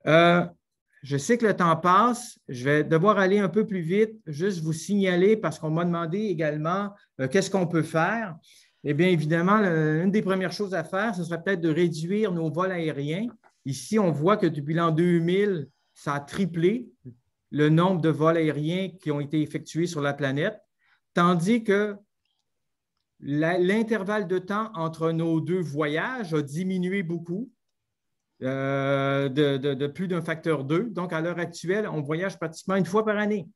Je sais que le temps passe. Je vais devoir aller un peu plus vite, juste vous signaler, parce qu'on m'a demandé également qu'est-ce qu'on peut faire. Eh bien, évidemment, une des premières choses à faire, ce serait peut-être de réduire nos vols aériens. Ici, on voit que depuis l'an 2000, ça a triplé le nombre de vols aériens qui ont été effectués sur la planète, tandis que l'intervalle de temps entre nos 2 voyages a diminué beaucoup. de plus d'un facteur 2. Donc, à l'heure actuelle, on voyage pratiquement une fois par année.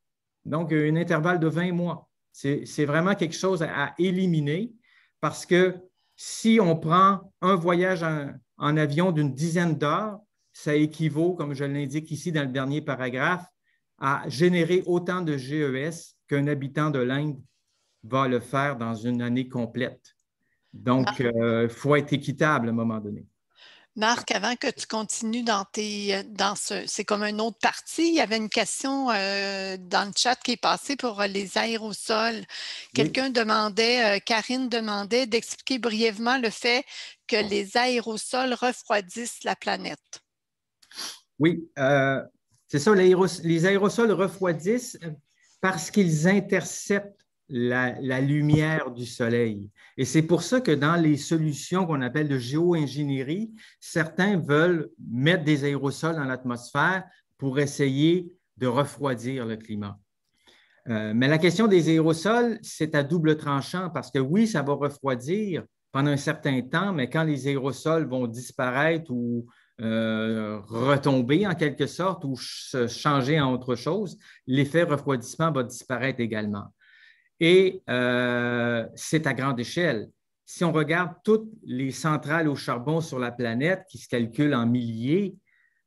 Donc, un intervalle de 20 mois. C'est vraiment quelque chose à éliminer parce que si on prend un voyage en avion d'une dizaine d'heures, ça équivaut, comme je l'indique ici dans le dernier paragraphe, à générer autant de GES qu'un habitant de l'Inde va le faire dans une année complète. Donc, il faut être équitable à un moment donné. Marc, avant que tu continues c'est comme une autre partie, il y avait une question dans le chat qui est passée pour les aérosols. Quelqu'un demandait, Karine demandait d'expliquer brièvement le fait que les aérosols refroidissent la planète. Oui, c'est ça, les aérosols refroidissent parce qu'ils interceptent la lumière du soleil. Et c'est pour ça que dans les solutions qu'on appelle de géo-ingénierie, certains veulent mettre des aérosols dans l'atmosphère pour essayer de refroidir le climat. Mais la question des aérosols, c'est à double tranchant parce que oui, ça va refroidir pendant un certain temps, mais quand les aérosols vont disparaître ou retomber en quelque sorte ou changer en autre chose, l'effet refroidissement va disparaître également. Et c'est à grande échelle. Si on regarde toutes les centrales au charbon sur la planète qui se calculent en milliers,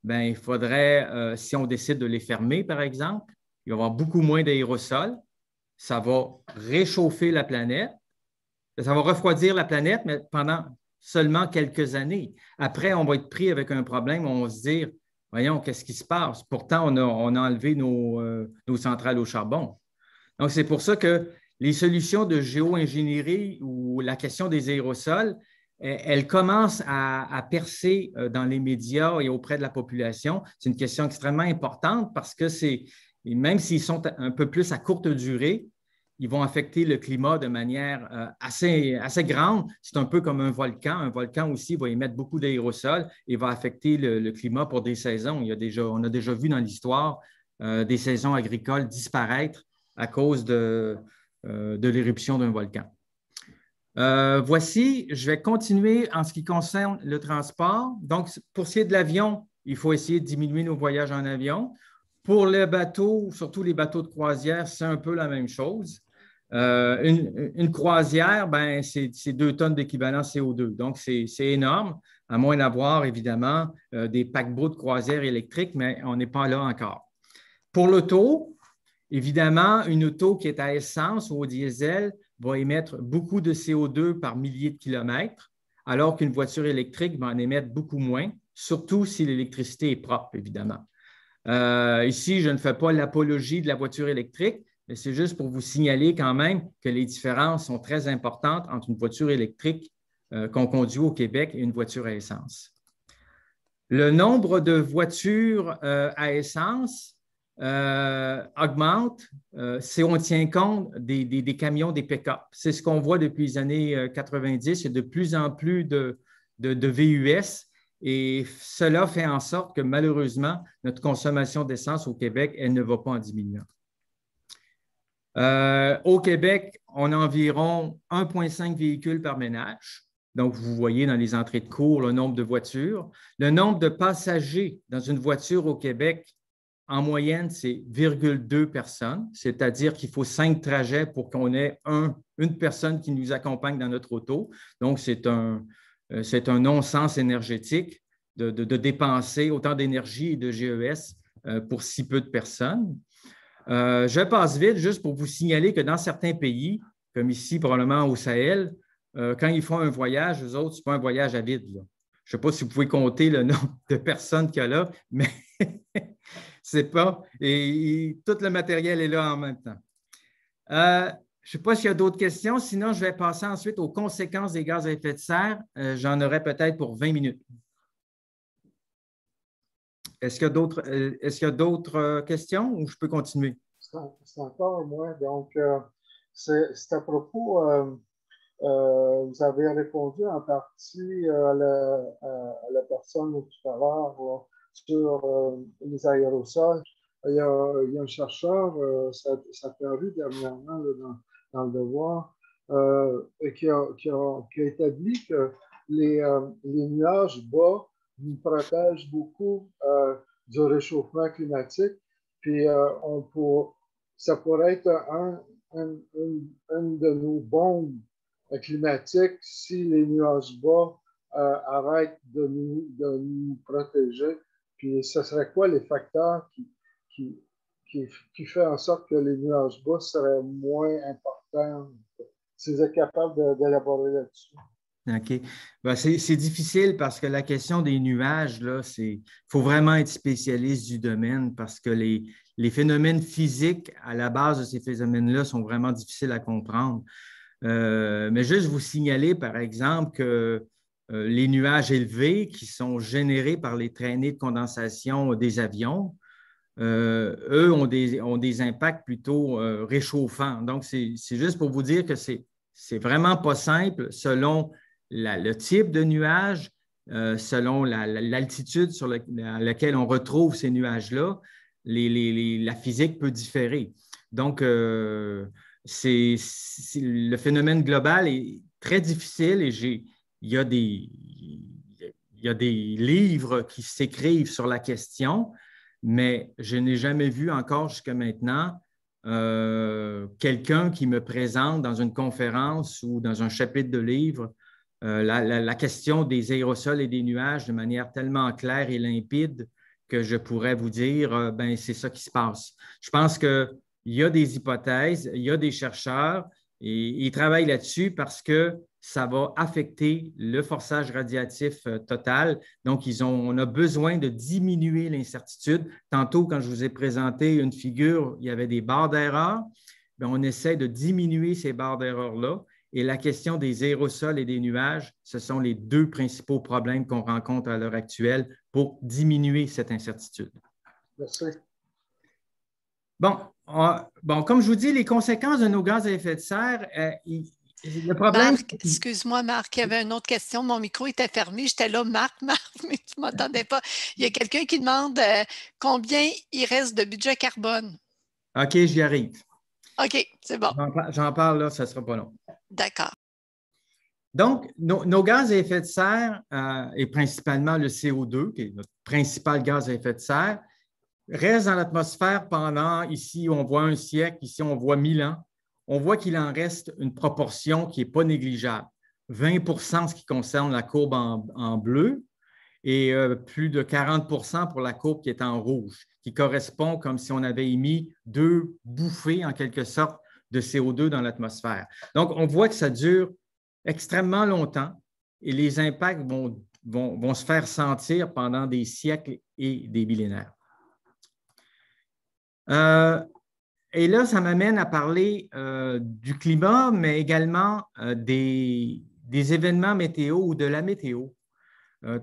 bien, il faudrait, si on décide de les fermer, par exemple, il va y avoir beaucoup moins d'aérosols. Ça va réchauffer la planète. Ça va refroidir la planète, mais pendant seulement quelques années. Après, on va être pris avec un problème. On va se dire, voyons, qu'est-ce qui se passe? Pourtant, on a enlevé nos centrales au charbon. Donc, c'est pour ça que les solutions de géo-ingénierie ou la question des aérosols, elles commencent à percer dans les médias et auprès de la population. C'est une question extrêmement importante parce que même s'ils sont un peu plus à courte durée, ils vont affecter le climat de manière assez grande. C'est un peu comme un volcan. Un volcan aussi va émettre beaucoup d'aérosols et va affecter le climat pour des saisons. On a déjà vu dans l'histoire des saisons agricoles disparaître à cause de l'éruption d'un volcan. Voici, je vais continuer en ce qui concerne le transport. Donc, pour ce qui est de l'avion, il faut essayer de diminuer nos voyages en avion. Pour les bateaux, surtout les bateaux de croisière, c'est un peu la même chose. Une croisière, ben, c'est 2 tonnes d'équivalent CO2. Donc, c'est énorme, à moins d'avoir évidemment des paquebots de croisière électriques, mais on n'est pas là encore. Pour l'auto, évidemment, une auto qui est à essence ou au diesel va émettre beaucoup de CO2 par milliers de kilomètres, alors qu'une voiture électrique va en émettre beaucoup moins, surtout si l'électricité est propre, évidemment. Ici, je ne fais pas l'apologie de la voiture électrique, mais c'est juste pour vous signaler quand même que les différences sont très importantes entre une voiture électrique qu'on conduit au Québec et une voiture à essence. Le nombre de voitures à essence augmente si on tient compte des camions, des pick-up. C'est ce qu'on voit depuis les années 90. Il y a de plus en plus de VUS et cela fait en sorte que malheureusement, notre consommation d'essence au Québec, elle ne va pas en diminuant. Au Québec, on a environ 1,5 véhicules par ménage. Donc, vous voyez dans les entrées de cours le nombre de voitures. Le nombre de passagers dans une voiture au Québec, en moyenne, c'est 0,2 personnes, c'est-à-dire qu'il faut 5 trajets pour qu'on ait une personne qui nous accompagne dans notre auto. Donc, c'est un non-sens énergétique de dépenser autant d'énergie et de GES pour si peu de personnes. Je passe vite juste pour vous signaler que dans certains pays, comme ici probablement au Sahel, quand ils font un voyage, eux autres, ce n'est pas un voyage à vide. Là. Je ne sais pas si vous pouvez compter le nombre de personnes qu'il y a là, mais c'est pas. Et tout le matériel est là en même temps. Je ne sais pas s'il y a d'autres questions. Sinon, je vais passer ensuite aux conséquences des gaz à effet de serre. J'en aurai peut-être pour 20 minutes. Est-ce qu'il y a d'autres questions ou je peux continuer? C'est encore moi. Donc, c'est à propos, vous avez répondu en partie à la personne tout à l'heure sur les aérosols. Il y a un chercheur, ça a paru dernièrement dans le Devoir, qui a établi que les nuages bas nous protège beaucoup du réchauffement climatique. Puis ça pourrait être une de nos bombes climatiques si les nuages bas arrêtent de nous protéger. Puis ce serait quoi les facteurs qui fait en sorte que les nuages bas seraient moins importants? Si vous êtes capable d'élaborer là-dessus. OK. Ben, c'est difficile parce que la question des nuages, là, il faut vraiment être spécialiste du domaine parce que les phénomènes physiques à la base de ces phénomènes-là sont vraiment difficiles à comprendre. Mais juste vous signaler, par exemple, que les nuages élevés qui sont générés par les traînées de condensation des avions, eux ont des impacts plutôt réchauffants. Donc, c'est juste pour vous dire que c'est vraiment pas simple selon le type de nuage, selon l'altitude à laquelle on retrouve ces nuages-là, la physique peut différer. Donc, le phénomène global est très difficile et il y a des livres qui s'écrivent sur la question, mais je n'ai jamais vu encore jusqu'à maintenant quelqu'un qui me présente dans une conférence ou dans un chapitre de livre la question des aérosols et des nuages de manière tellement claire et limpide que je pourrais vous dire, ben, c'est ça qui se passe. Je pense qu'il y a des hypothèses, il y a des chercheurs et ils travaillent là-dessus parce que ça va affecter le forçage radiatif total. Donc, on a besoin de diminuer l'incertitude. Tantôt, quand je vous ai présenté une figure, il y avait des barres d'erreur. Bien, on essaie de diminuer ces barres d'erreur-là. Et la question des aérosols et des nuages, ce sont les deux principaux problèmes qu'on rencontre à l'heure actuelle pour diminuer cette incertitude. Merci. Bon, comme je vous dis, les conséquences de nos gaz à effet de serre, le problème… Marc, excuse-moi, Marc, il y avait une autre question. Mon micro était fermé. J'étais là, Marc, mais tu ne m'entendais pas. Il y a quelqu'un qui demande combien il reste de budget carbone. OK, j'y arrive. OK, c'est bon. J'en parle là, ça ne sera pas long. D'accord. Donc, nos gaz à effet de serre, et principalement le CO2, qui est notre principal gaz à effet de serre, reste dans l'atmosphère pendant, ici, on voit un siècle, ici, on voit 1000 ans. On voit qu'il en reste une proportion qui n'est pas négligeable. 20 en ce qui concerne la courbe en bleu et plus de 40 pour la courbe qui est en rouge, qui correspond comme si on avait émis 2 bouffées, en quelque sorte, de CO2 dans l'atmosphère. Donc, on voit que ça dure extrêmement longtemps et les impacts vont se faire sentir pendant des siècles et des millénaires. Et là, ça m'amène à parler du climat, mais également des événements météo ou de la météo.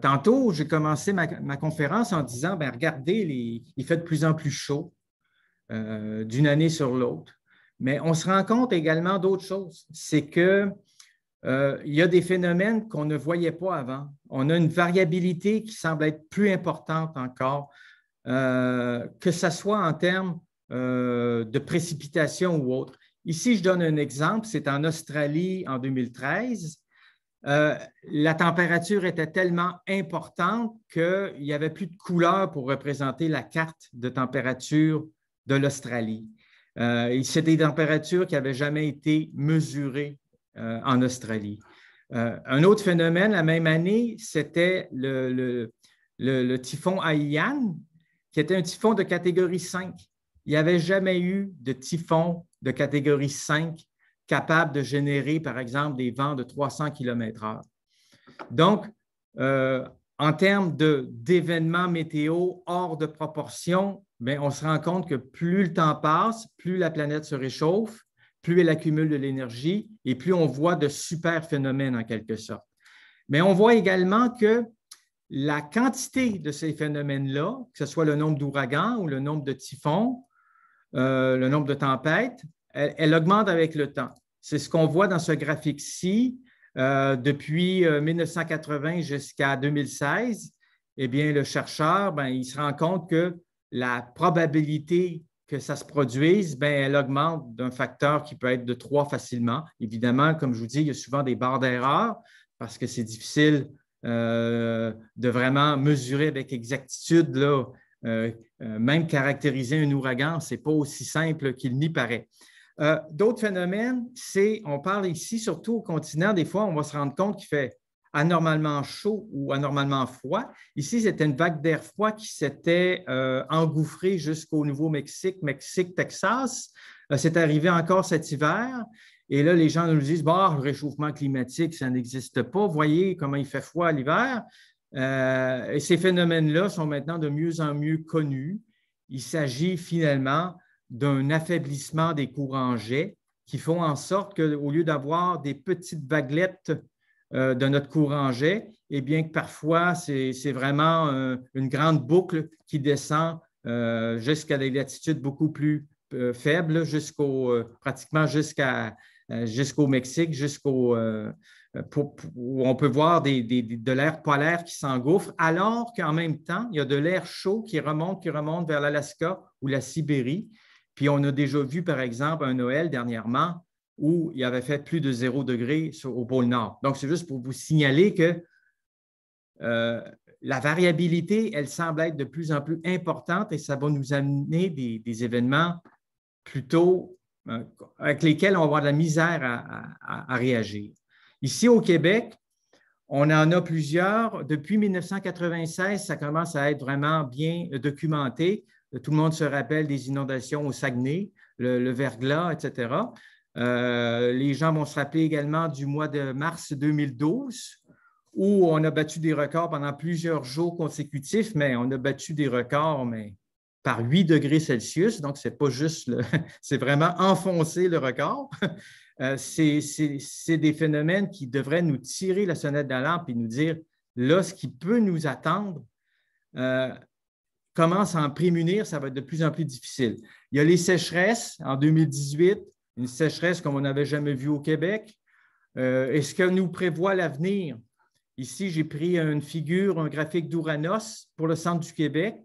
Tantôt, j'ai commencé ma conférence en disant, bien, regardez, il fait de plus en plus chaud d'une année sur l'autre. Mais on se rend compte également d'autres choses. C'est qu'il y a des phénomènes qu'on ne voyait pas avant. On a une variabilité qui semble être plus importante encore, que ce soit en termes de précipitations ou autre. Ici, je donne un exemple, c'est en Australie en 2013. La température était tellement importante qu'il n'y avait plus de couleur pour représenter la carte de température de l'Australie. C'est des températures qui n'avaient jamais été mesurées en Australie. Un autre phénomène, la même année, c'était le typhon Haiyan, qui était un typhon de catégorie 5. Il n'y avait jamais eu de typhon de catégorie 5 capable de générer, par exemple, des vents de 300 km/h. Donc, en termes d'événements météo hors de proportion, bien, on se rend compte que plus le temps passe, plus la planète se réchauffe, plus elle accumule de l'énergie et plus on voit de super phénomènes en quelque sorte. Mais on voit également que la quantité de ces phénomènes-là, que ce soit le nombre d'ouragans ou le nombre de typhons, le nombre de tempêtes, elle augmente avec le temps. C'est ce qu'on voit dans ce graphique-ci. Depuis 1980 jusqu'à 2016, eh bien, le chercheur, bien, il se rend compte que la probabilité que ça se produise, bien, elle augmente d'un facteur qui peut être de 3 facilement. Évidemment, comme je vous dis, il y a souvent des barres d'erreur parce que c'est difficile de vraiment mesurer avec exactitude, là, même caractériser un ouragan, ce n'est pas aussi simple qu'il n'y paraît. D'autres phénomènes, on parle ici surtout au continent, des fois, on va se rendre compte qu'il fait anormalement chaud ou anormalement froid. Ici, c'était une vague d'air froid qui s'était engouffrée jusqu'au Nouveau-Mexique, Texas. C'est arrivé encore cet hiver. Et là, les gens nous disent, bah, le réchauffement climatique, ça n'existe pas. Voyez comment il fait froid l'hiver. Et ces phénomènes-là sont maintenant de mieux en mieux connus. Il s'agit finalement d'un affaiblissement des courants jets qui font en sorte qu'au lieu d'avoir des petites vaguelettes de notre courant jet, eh bien que parfois, c'est vraiment une grande boucle qui descend jusqu'à des latitudes beaucoup plus faibles, pratiquement jusqu'au Mexique, où on peut voir de l'air polaire qui s'engouffre, alors qu'en même temps, il y a de l'air chaud qui remonte vers l'Alaska ou la Sibérie. Puis on a déjà vu, par exemple, un Noël dernièrement où il avait fait plus de 0 degré au pôle Nord. Donc, c'est juste pour vous signaler que la variabilité, elle semble être de plus en plus importante et ça va nous amener des événements plutôt avec lesquels on va avoir de la misère à réagir. Ici, au Québec, on en a plusieurs. Depuis 1996, ça commence à être vraiment bien documenté. Tout le monde se rappelle des inondations au Saguenay, le verglas, etc. Les gens vont se rappeler également du mois de mars 2012, où on a battu des records pendant plusieurs jours consécutifs, mais on a battu des records par 8 degrés Celsius. Donc, ce n'est pas juste, c'est vraiment enfoncer le record. C'est des phénomènes qui devraient nous tirer la sonnette d'alarme et nous dire, là, ce qui peut nous attendre, commence à en prémunir, ça va être de plus en plus difficile. Il y a les sécheresses en 2018, une sécheresse comme on n'avait jamais vu au Québec. Est-ce que nous prévoit l'avenir? Ici, j'ai pris une figure, un graphique d'Ouranos pour le centre du Québec,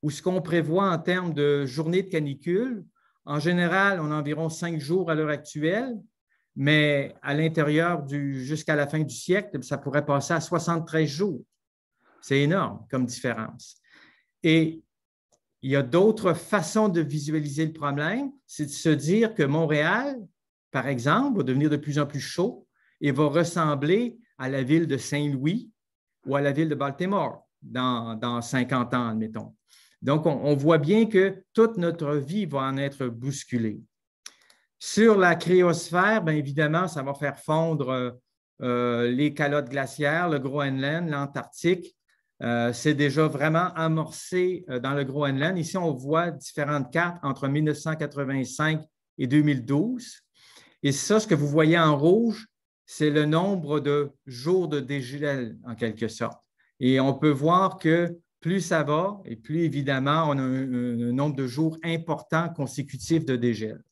où ce qu'on prévoit en termes de journées de canicule. En général, on a environ 5 jours à l'heure actuelle, mais à l'intérieur jusqu'à la fin du siècle, ça pourrait passer à 73 jours. C'est énorme comme différence. Et il y a d'autres façons de visualiser le problème, c'est de se dire que Montréal, par exemple, va devenir de plus en plus chaud et va ressembler à la ville de Saint-Louis ou à la ville de Baltimore dans 50 ans, admettons. Donc, on voit bien que toute notre vie va en être bousculée. Sur la cryosphère, bien évidemment, ça va faire fondre les calottes glaciaires, le Groenland, l'Antarctique. C'est déjà vraiment amorcé dans le Groenland. Ici, on voit différentes cartes entre 1985 et 2012. Et ça, ce que vous voyez en rouge, c'est le nombre de jours de dégel, en quelque sorte. Et on peut voir que plus ça va, et plus évidemment, on a un nombre de jours importants consécutifs de dégel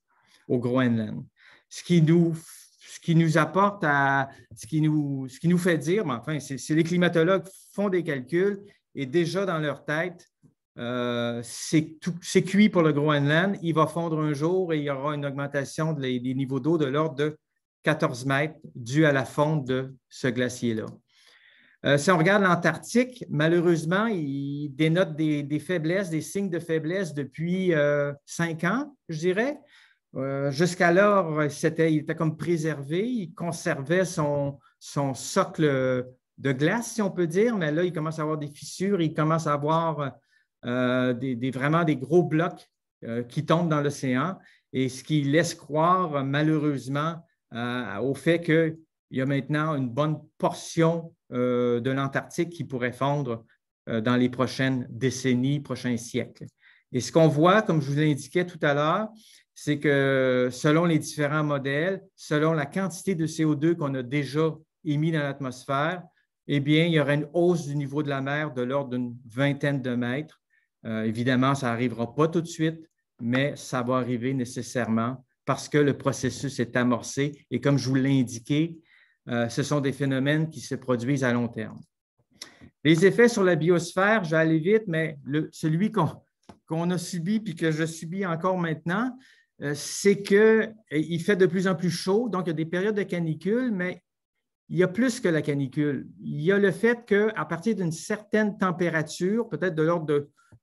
au Groenland. Ce qui nous apporte ce qui nous fait dire, mais enfin, c'est les climatologues font des calculs et déjà dans leur tête, c'est cuit pour le Groenland. Il va fondre un jour et il y aura une augmentation des niveaux d'eau de l'ordre de 14 mètres due à la fonte de ce glacier-là. Si on regarde l'Antarctique, malheureusement, il dénote des faiblesses, des signes de faiblesse depuis 5 ans, je dirais. Jusqu'alors, il était comme préservé, il conservait son socle de glace, si on peut dire, mais là, il commence à avoir des fissures, il commence à avoir vraiment des gros blocs qui tombent dans l'océan, et ce qui laisse croire, malheureusement, au fait qu'il y a maintenant une bonne portion de l'Antarctique qui pourrait fondre dans les prochaines décennies, prochains siècles. Et ce qu'on voit, comme je vous l'indiquais tout à l'heure, c'est que selon les différents modèles, selon la quantité de CO2 qu'on a déjà émis dans l'atmosphère, eh bien, il y aura une hausse du niveau de la mer de l'ordre d'une vingtaine de mètres. Évidemment, ça n'arrivera pas tout de suite, mais ça va arriver nécessairement parce que le processus est amorcé. Et comme je vous l'ai indiqué, ce sont des phénomènes qui se produisent à long terme. Les effets sur la biosphère, je vais aller vite, mais celui qu'on a subi puis que je subis encore maintenant, c'est qu'il fait de plus en plus chaud. Donc, il y a des périodes de canicule, mais il y a plus que la canicule. Il y a le fait qu'à partir d'une certaine température, peut-être de l'ordre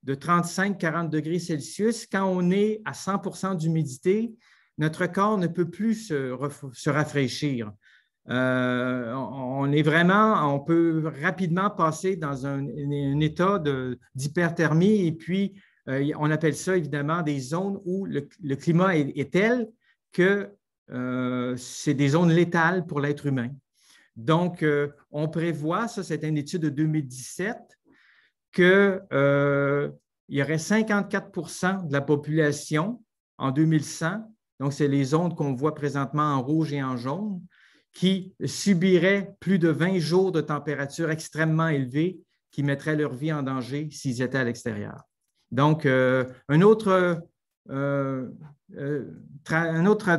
de 35-40 degrés Celsius, quand on est à 100 % d'humidité, notre corps ne peut plus se rafraîchir. On peut rapidement passer dans un état d'hyperthermie et puis on appelle ça évidemment des zones où le climat est tel que c'est des zones létales pour l'être humain. Donc, on prévoit, ça c'est une étude de 2017, qu'il y aurait 54 % de la population en 2100, donc c'est les zones qu'on voit présentement en rouge et en jaune, qui subiraient plus de 20 jours de température extrêmement élevée qui mettraient leur vie en danger s'ils étaient à l'extérieur. Donc, un autre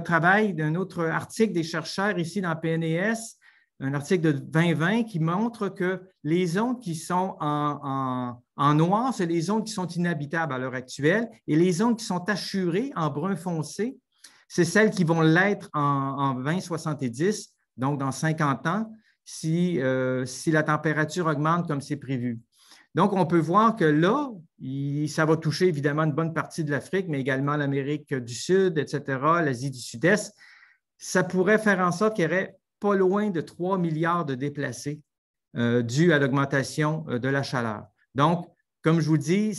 travail, un autre article des chercheurs ici dans PNAS, un article de 2020 qui montre que les zones qui sont en noir, c'est les zones qui sont inhabitables à l'heure actuelle, et les zones qui sont assurées en brun foncé, c'est celles qui vont l'être en 2070, donc dans 50 ans, si la température augmente comme c'est prévu. Donc, on peut voir que là, ça va toucher évidemment une bonne partie de l'Afrique, mais également l'Amérique du Sud, etc., l'Asie du Sud-Est. Ça pourrait faire en sorte qu'il y aurait pas loin de 3 milliards de déplacés dus à l'augmentation de la chaleur. Donc, comme je vous dis,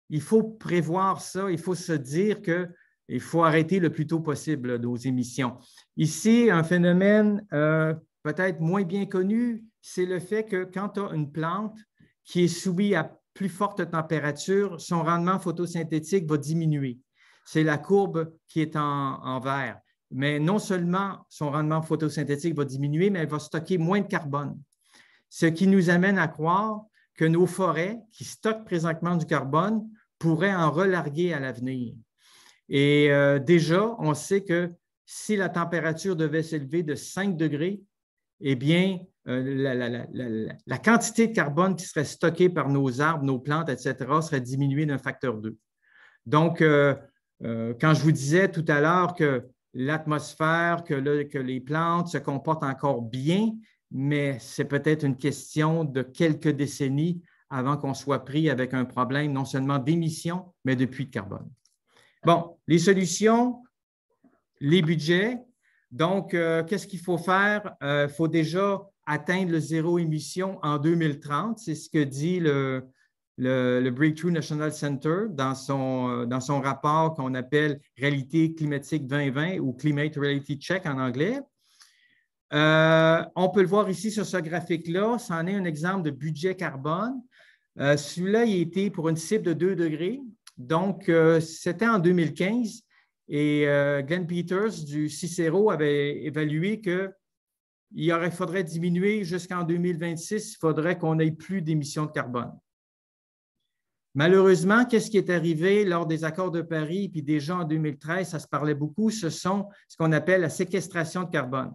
il faut prévoir ça, il faut se dire qu'il faut arrêter le plus tôt possible nos émissions. Ici, un phénomène peut-être moins bien connu, c'est le fait que quand tu as une plante qui est soumise à plus forte température, son rendement photosynthétique va diminuer. C'est la courbe qui est en vert. Mais non seulement son rendement photosynthétique va diminuer, mais elle va stocker moins de carbone. Ce qui nous amène à croire que nos forêts, qui stockent présentement du carbone, pourraient en relarguer à l'avenir. Et déjà, on sait que si la température devait s'élever de 5 degrés, eh bien, la quantité de carbone qui serait stockée par nos arbres, nos plantes, etc., serait diminuée d'un facteur 2. Donc, quand je vous disais tout à l'heure que l'atmosphère, que les plantes se comportent encore bien, mais c'est peut-être une question de quelques décennies avant qu'on soit pris avec un problème non seulement d'émissions, mais de puits de carbone. Bon, les solutions, les budgets. Donc, qu'est-ce qu'il faut faire? Il faut déjà atteindre le zéro émission en 2030. C'est ce que dit le Breakthrough National Center dans son rapport qu'on appelle Réalité climatique 2020 ou Climate Reality Check en anglais. On peut le voir ici sur ce graphique-là. C'en est un exemple de budget carbone. Celui-là, il a été pour une cible de 2 degrés. Donc, c'était en 2015 et Glenn Peters du Cicero avait évalué qu'il faudrait diminuer jusqu'en 2026, il faudrait qu'on n'ait plus d'émissions de carbone. Malheureusement, qu'est-ce qui est arrivé lors des accords de Paris, puis déjà en 2013, ça se parlait beaucoup, ce sont ce qu'on appelle la séquestration de carbone.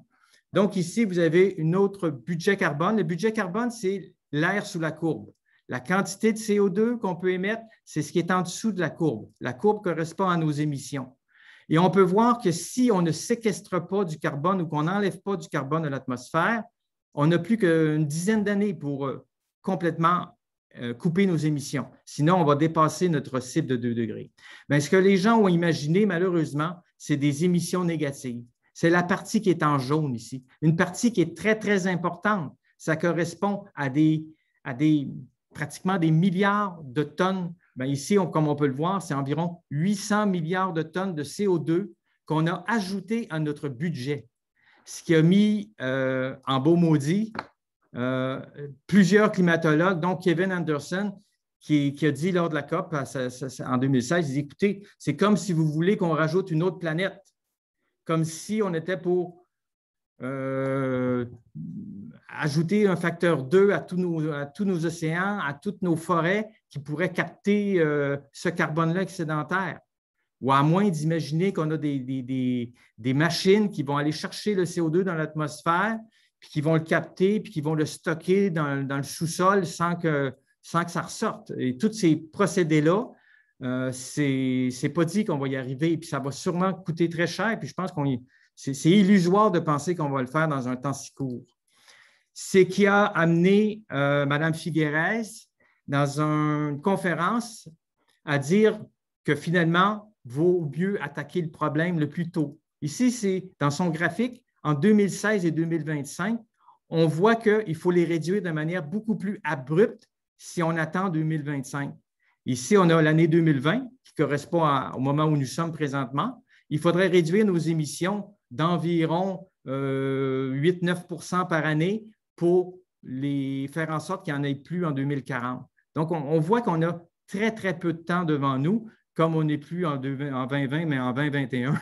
Donc ici, vous avez un autre budget carbone. Le budget carbone, c'est l'air sous la courbe. La quantité de CO2 qu'on peut émettre, c'est ce qui est en dessous de la courbe. La courbe correspond à nos émissions. Et on peut voir que si on ne séquestre pas du carbone ou qu'on n'enlève pas du carbone de l'atmosphère, on n'a plus qu'une dizaine d'années pour complètement couper nos émissions. Sinon, on va dépasser notre cible de 2 degrés. Bien, ce que les gens ont imaginé, malheureusement, c'est des émissions négatives. C'est la partie qui est en jaune ici. Une partie qui est très, très importante. Ça correspond à pratiquement des milliards de tonnes. Bien, ici, comme on peut le voir, c'est environ 800 milliards de tonnes de CO2 qu'on a ajouté à notre budget, ce qui a mis en beau maudit plusieurs climatologues, dont Kevin Anderson, qui a dit lors de la COP en 2016, il dit, écoutez, c'est comme si vous voulez qu'on rajoute une autre planète, comme si on était pour ajouter un facteur 2 à tous nos océans, à toutes nos forêts qui pourraient capter ce carbone-là excédentaire. Ou à moins d'imaginer qu'on a des machines qui vont aller chercher le CO2 dans l'atmosphère, puis qui vont le capter, puis qui vont le stocker dans le sous-sol sans que ça ressorte. Et tous ces procédés-là, c'est pas dit qu'on va y arriver, puis ça va sûrement coûter très cher, puis je pense C'est illusoire de penser qu'on va le faire dans un temps si court. C'est qui a amené Mme Figueres dans une conférence à dire que finalement, il vaut mieux attaquer le problème le plus tôt. Ici, c'est dans son graphique, en 2016 et 2025, on voit qu'il faut les réduire de manière beaucoup plus abrupte si on attend 2025. Ici, on a l'année 2020 qui correspond au moment où nous sommes présentement. Il faudrait réduire nos émissions d'environ 8-9 % par année pour les faire en sorte qu'il n'y en ait plus en 2040. Donc, on voit qu'on a très, très peu de temps devant nous, comme on n'est plus en 2020, mais en 2021.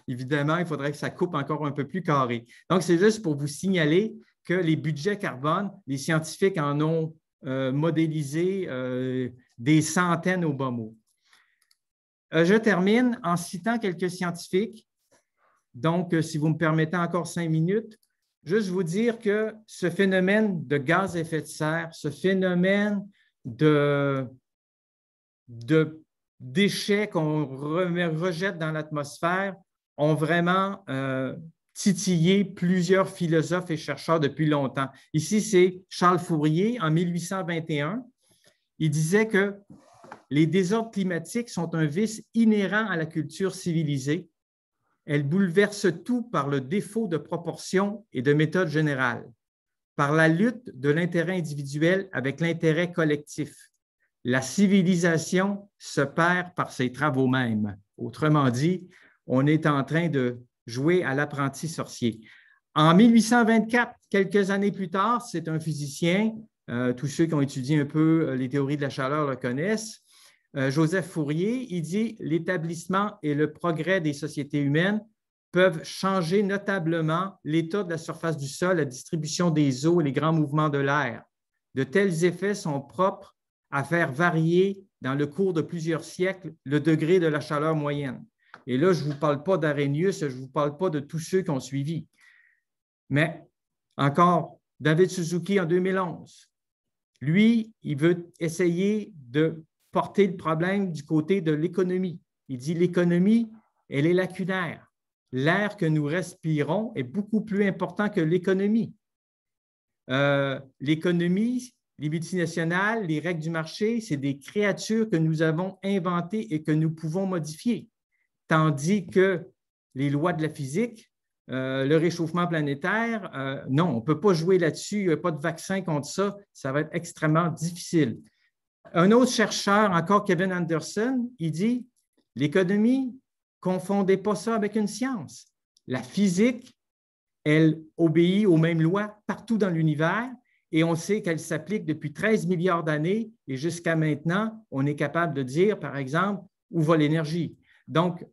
Évidemment, il faudrait que ça coupe encore un peu plus carré. Donc, c'est juste pour vous signaler que les budgets carbone, les scientifiques en ont modélisé des centaines au bas mot. Je termine en citant quelques scientifiques. Donc, si vous me permettez encore 5 minutes, juste vous dire que ce phénomène de gaz à effet de serre, ce phénomène de déchets qu'on rejette dans l'atmosphère ont vraiment titillé plusieurs philosophes et chercheurs depuis longtemps. Ici, c'est Charles Fourier, en 1821. Il disait que les désordres climatiques sont un vice inhérent à la culture civilisée. Elles bouleversent tout par le défaut de proportion et de méthode générale, par la lutte de l'intérêt individuel avec l'intérêt collectif. La civilisation se perd par ses travaux mêmes. Autrement dit, on est en train de jouer à l'apprenti sorcier. En 1824, quelques années plus tard, c'est un physicien, tous ceux qui ont étudié un peu les théories de la chaleur le connaissent, Joseph Fourier, il dit « L'établissement et le progrès des sociétés humaines peuvent changer notablement l'état de la surface du sol, la distribution des eaux et les grands mouvements de l'air. De tels effets sont propres à faire varier dans le cours de plusieurs siècles le degré de la chaleur moyenne. » Et là, je ne vous parle pas d'Arrhenius, je ne vous parle pas de tous ceux qui ont suivi. Mais encore, David Suzuki en 2011, lui, il veut essayer de porter le problème du côté de l'économie. Il dit l'économie, elle est lacunaire. L'air que nous respirons est beaucoup plus important que l'économie. L'économie, les multinationales, les règles du marché, c'est des créatures que nous avons inventées et que nous pouvons modifier. Tandis que les lois de la physique, le réchauffement planétaire, non, on ne peut pas jouer là-dessus, il n'y a pas de vaccin contre ça, ça va être extrêmement difficile. Un autre chercheur, encore Kevin Anderson, il dit « L'économie, ne confondez pas ça avec une science. La physique, elle obéit aux mêmes lois partout dans l'univers et on sait qu'elle s'applique depuis 13 milliards d'années et jusqu'à maintenant, on est capable de dire, par exemple, où va l'énergie. » Donc,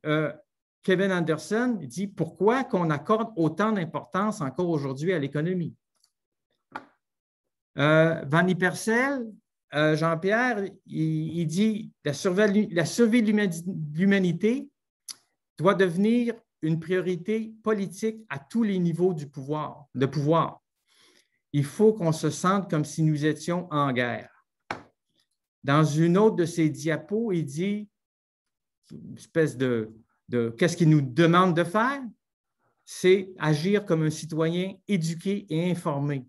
Kevin Anderson dit « Pourquoi qu'on accorde autant d'importance encore aujourd'hui à l'économie? » Van Ypersel, Jean-Pierre, il dit la survie de l'humanité doit devenir une priorité politique à tous les niveaux de pouvoir. Il faut qu'on se sente comme si nous étions en guerre. Dans une autre de ses diapos, il dit une espèce de qu'est-ce qu'il nous demande de faire? C'est agir comme un citoyen éduqué et informé.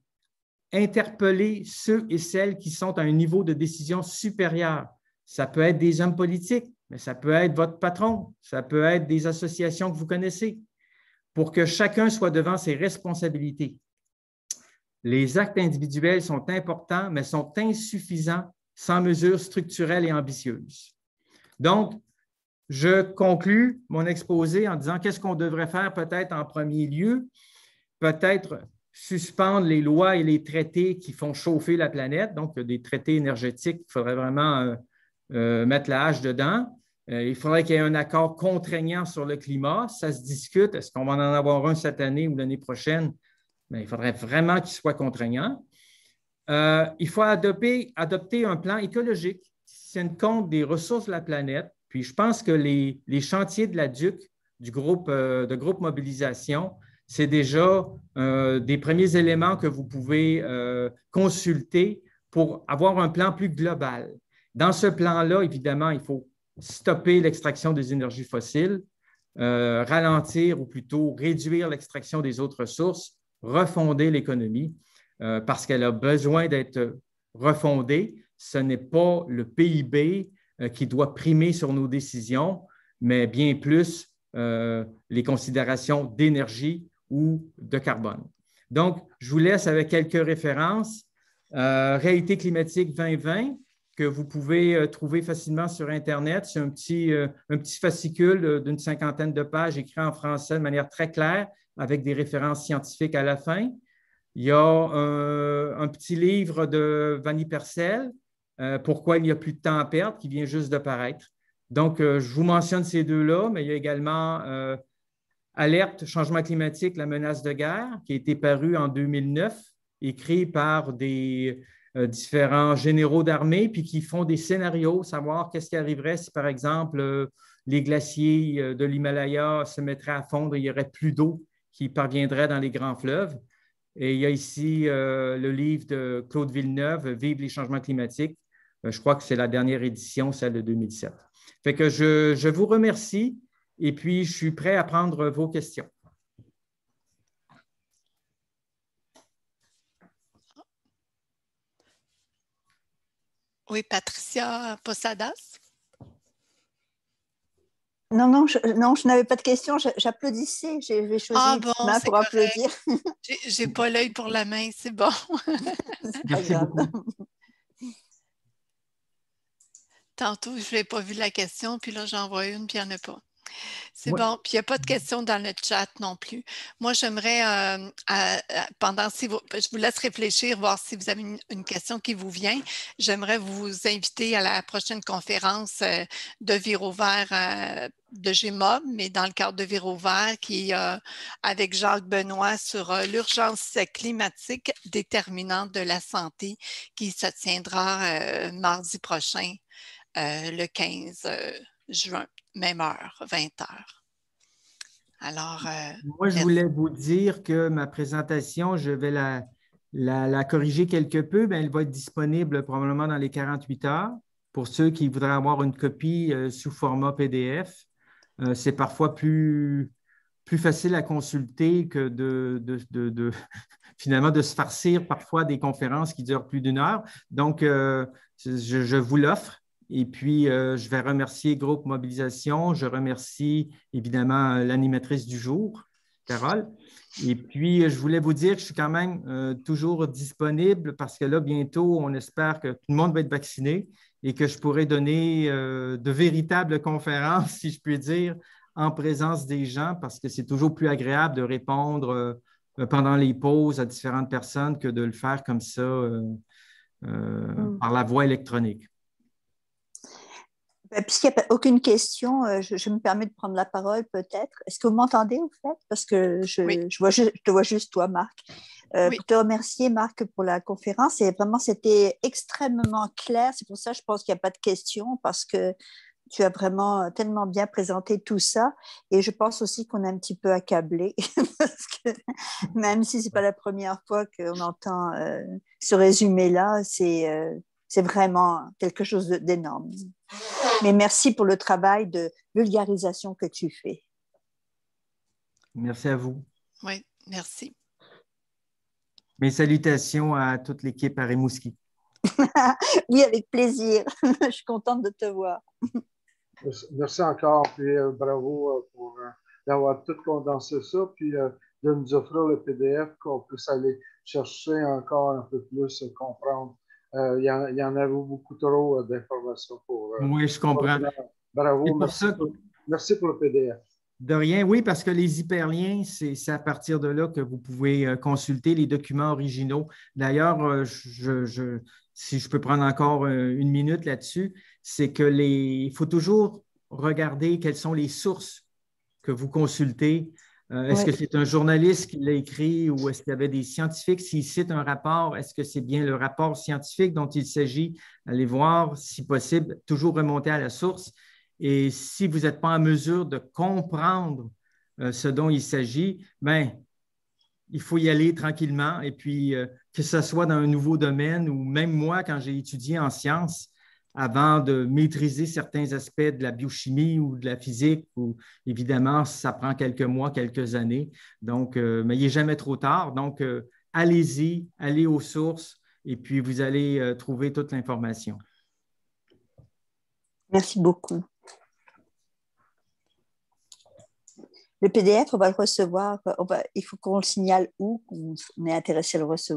Interpeller ceux et celles qui sont à un niveau de décision supérieur. Ça peut être des hommes politiques, mais ça peut être votre patron, ça peut être des associations que vous connaissez, pour que chacun soit devant ses responsabilités. Les actes individuels sont importants, mais sont insuffisants sans mesures structurelles et ambitieuses. Donc, je conclus mon exposé en disant qu'est-ce qu'on devrait faire peut-être en premier lieu, peut-être suspendre les lois et les traités qui font chauffer la planète, donc des traités énergétiques, il faudrait vraiment mettre la hache dedans. Il faudrait qu'il y ait un accord contraignant sur le climat, ça se discute, est-ce qu'on va en avoir un cette année ou l'année prochaine? Bien, il faudrait vraiment qu'il soit contraignant. Il faut adopter un plan écologique qui tienne compte des ressources de la planète. Puis je pense que les chantiers de la DUC, du groupe mobilisation, c'est déjà des premiers éléments que vous pouvez consulter pour avoir un plan plus global. Dans ce plan-là, évidemment, il faut stopper l'extraction des énergies fossiles, ralentir ou plutôt réduire l'extraction des autres ressources, refonder l'économie parce qu'elle a besoin d'être refondée. Ce n'est pas le PIB qui doit primer sur nos décisions, mais bien plus les considérations d'énergie ou de carbone. Donc, je vous laisse avec quelques références. Réalité climatique 2020, que vous pouvez trouver facilement sur Internet. C'est un petit fascicule d'une 50aine de pages écrit en français de manière très claire avec des références scientifiques à la fin. Il y a un petit livre de Vanny Persel, Pourquoi il n'y a plus de temps à perdre, qui vient juste de paraître. Donc, je vous mentionne ces deux-là, mais il y a également Alerte, changement climatique, la menace de guerre, qui a été paru en 2009, écrit par des différents généraux d'armée, puis qui font des scénarios, savoir qu'est-ce qui arriverait si, par exemple, les glaciers de l'Himalaya se mettraient à fondre et il n'y aurait plus d'eau qui parviendrait dans les grands fleuves. Et il y a ici le livre de Claude Villeneuve, Vive les changements climatiques. Je crois que c'est la dernière édition, celle de 2007. Fait que je vous remercie et puis je suis prêt à prendre vos questions. Oui, Patricia Posadas. Non, je n'avais pas de questions. J'applaudissais. J'ai choisi bon, main pour applaudir. J'ai pas l'œil pour la main, c'est bon. Merci beaucoup. Tantôt, je n'avais pas vu la question, puis là, j'en vois une, puis il n'y en a pas. C'est bon. Puis il n'y a pas de questions dans le chat non plus. Moi, j'aimerais, je vous laisse réfléchir, voir si vous avez une question qui vous vient. J'aimerais vous inviter à la prochaine conférence de Virouvert de GEMOB, mais dans le cadre de Virouvert, qui est avec Jacques Benoît sur l'urgence climatique déterminante de la santé, qui se tiendra mardi prochain, le 15 juin. Même heure, 20 heures. Alors, moi, je voulais vous dire que ma présentation, je vais la corriger quelque peu. Bien, elle va être disponible probablement dans les 48 heures pour ceux qui voudraient avoir une copie sous format PDF. C'est parfois plus facile à consulter que finalement de se farcir parfois des conférences qui durent plus d'une heure. Donc, je vous l'offre. Et puis, je vais remercier Groupe Mobilisation. Je remercie évidemment l'animatrice du jour, Carole. Et puis, je voulais vous dire que je suis quand même toujours disponible parce que là, bientôt, on espère que tout le monde va être vacciné et que je pourrai donner de véritables conférences, si je puis dire, en présence des gens parce que c'est toujours plus agréable de répondre pendant les pauses à différentes personnes que de le faire comme ça par la voie électronique. Puisqu'il n'y a aucune question, je me permets de prendre la parole peut-être. Est-ce que vous m'entendez au fait? Parce que oui. je te vois juste toi, Marc. Oui. Pour te remercier, Marc, pour la conférence. Et vraiment, c'était extrêmement clair. C'est pour ça que je pense qu'il n'y a pas de questions parce que tu as vraiment tellement bien présenté tout ça. Et je pense aussi qu'on est un petit peu accablé parce que même si ce n'est pas la première fois qu'on entend ce résumé-là, c'est vraiment quelque chose d'énorme. Mais merci pour le travail de vulgarisation que tu fais. Merci à vous. Oui, merci. Mes salutations à toute l'équipe à Rimouski. Oui, avec plaisir. Je suis contente de te voir. Merci encore, puis bravo pour d'avoir tout condensé ça, puis de nous offrir le PDF qu'on puisse aller chercher encore un peu plus, comprendre. Il y en avait beaucoup trop d'informations pour... oui, je comprends. Bravo, merci pour le PDF. De rien, oui, parce que les hyperliens, c'est à partir de là que vous pouvez consulter les documents originaux. D'ailleurs, si je peux prendre encore une minute là-dessus, c'est il faut toujours regarder quelles sont les sources que vous consultez. Est-ce que c'est un journaliste qui l'a écrit ou est-ce qu'il y avait des scientifiques? S'il cite un rapport, est-ce que c'est bien le rapport scientifique dont il s'agit? Allez voir, si possible, toujours remonter à la source. Et si vous n'êtes pas en mesure de comprendre ce dont il s'agit, bien, il faut y aller tranquillement. Et puis, que ce soit dans un nouveau domaine ou même moi, quand j'ai étudié en sciences, avant de maîtriser certains aspects de la biochimie ou de la physique. Ou, évidemment, ça prend quelques mois, quelques années. Donc, mais il n'est jamais trop tard. Donc, allez-y, allez aux sources et puis vous allez trouver toute l'information. Merci beaucoup. Le PDF, on va le recevoir. Il faut qu'on le signale où on est intéressé à le recevoir.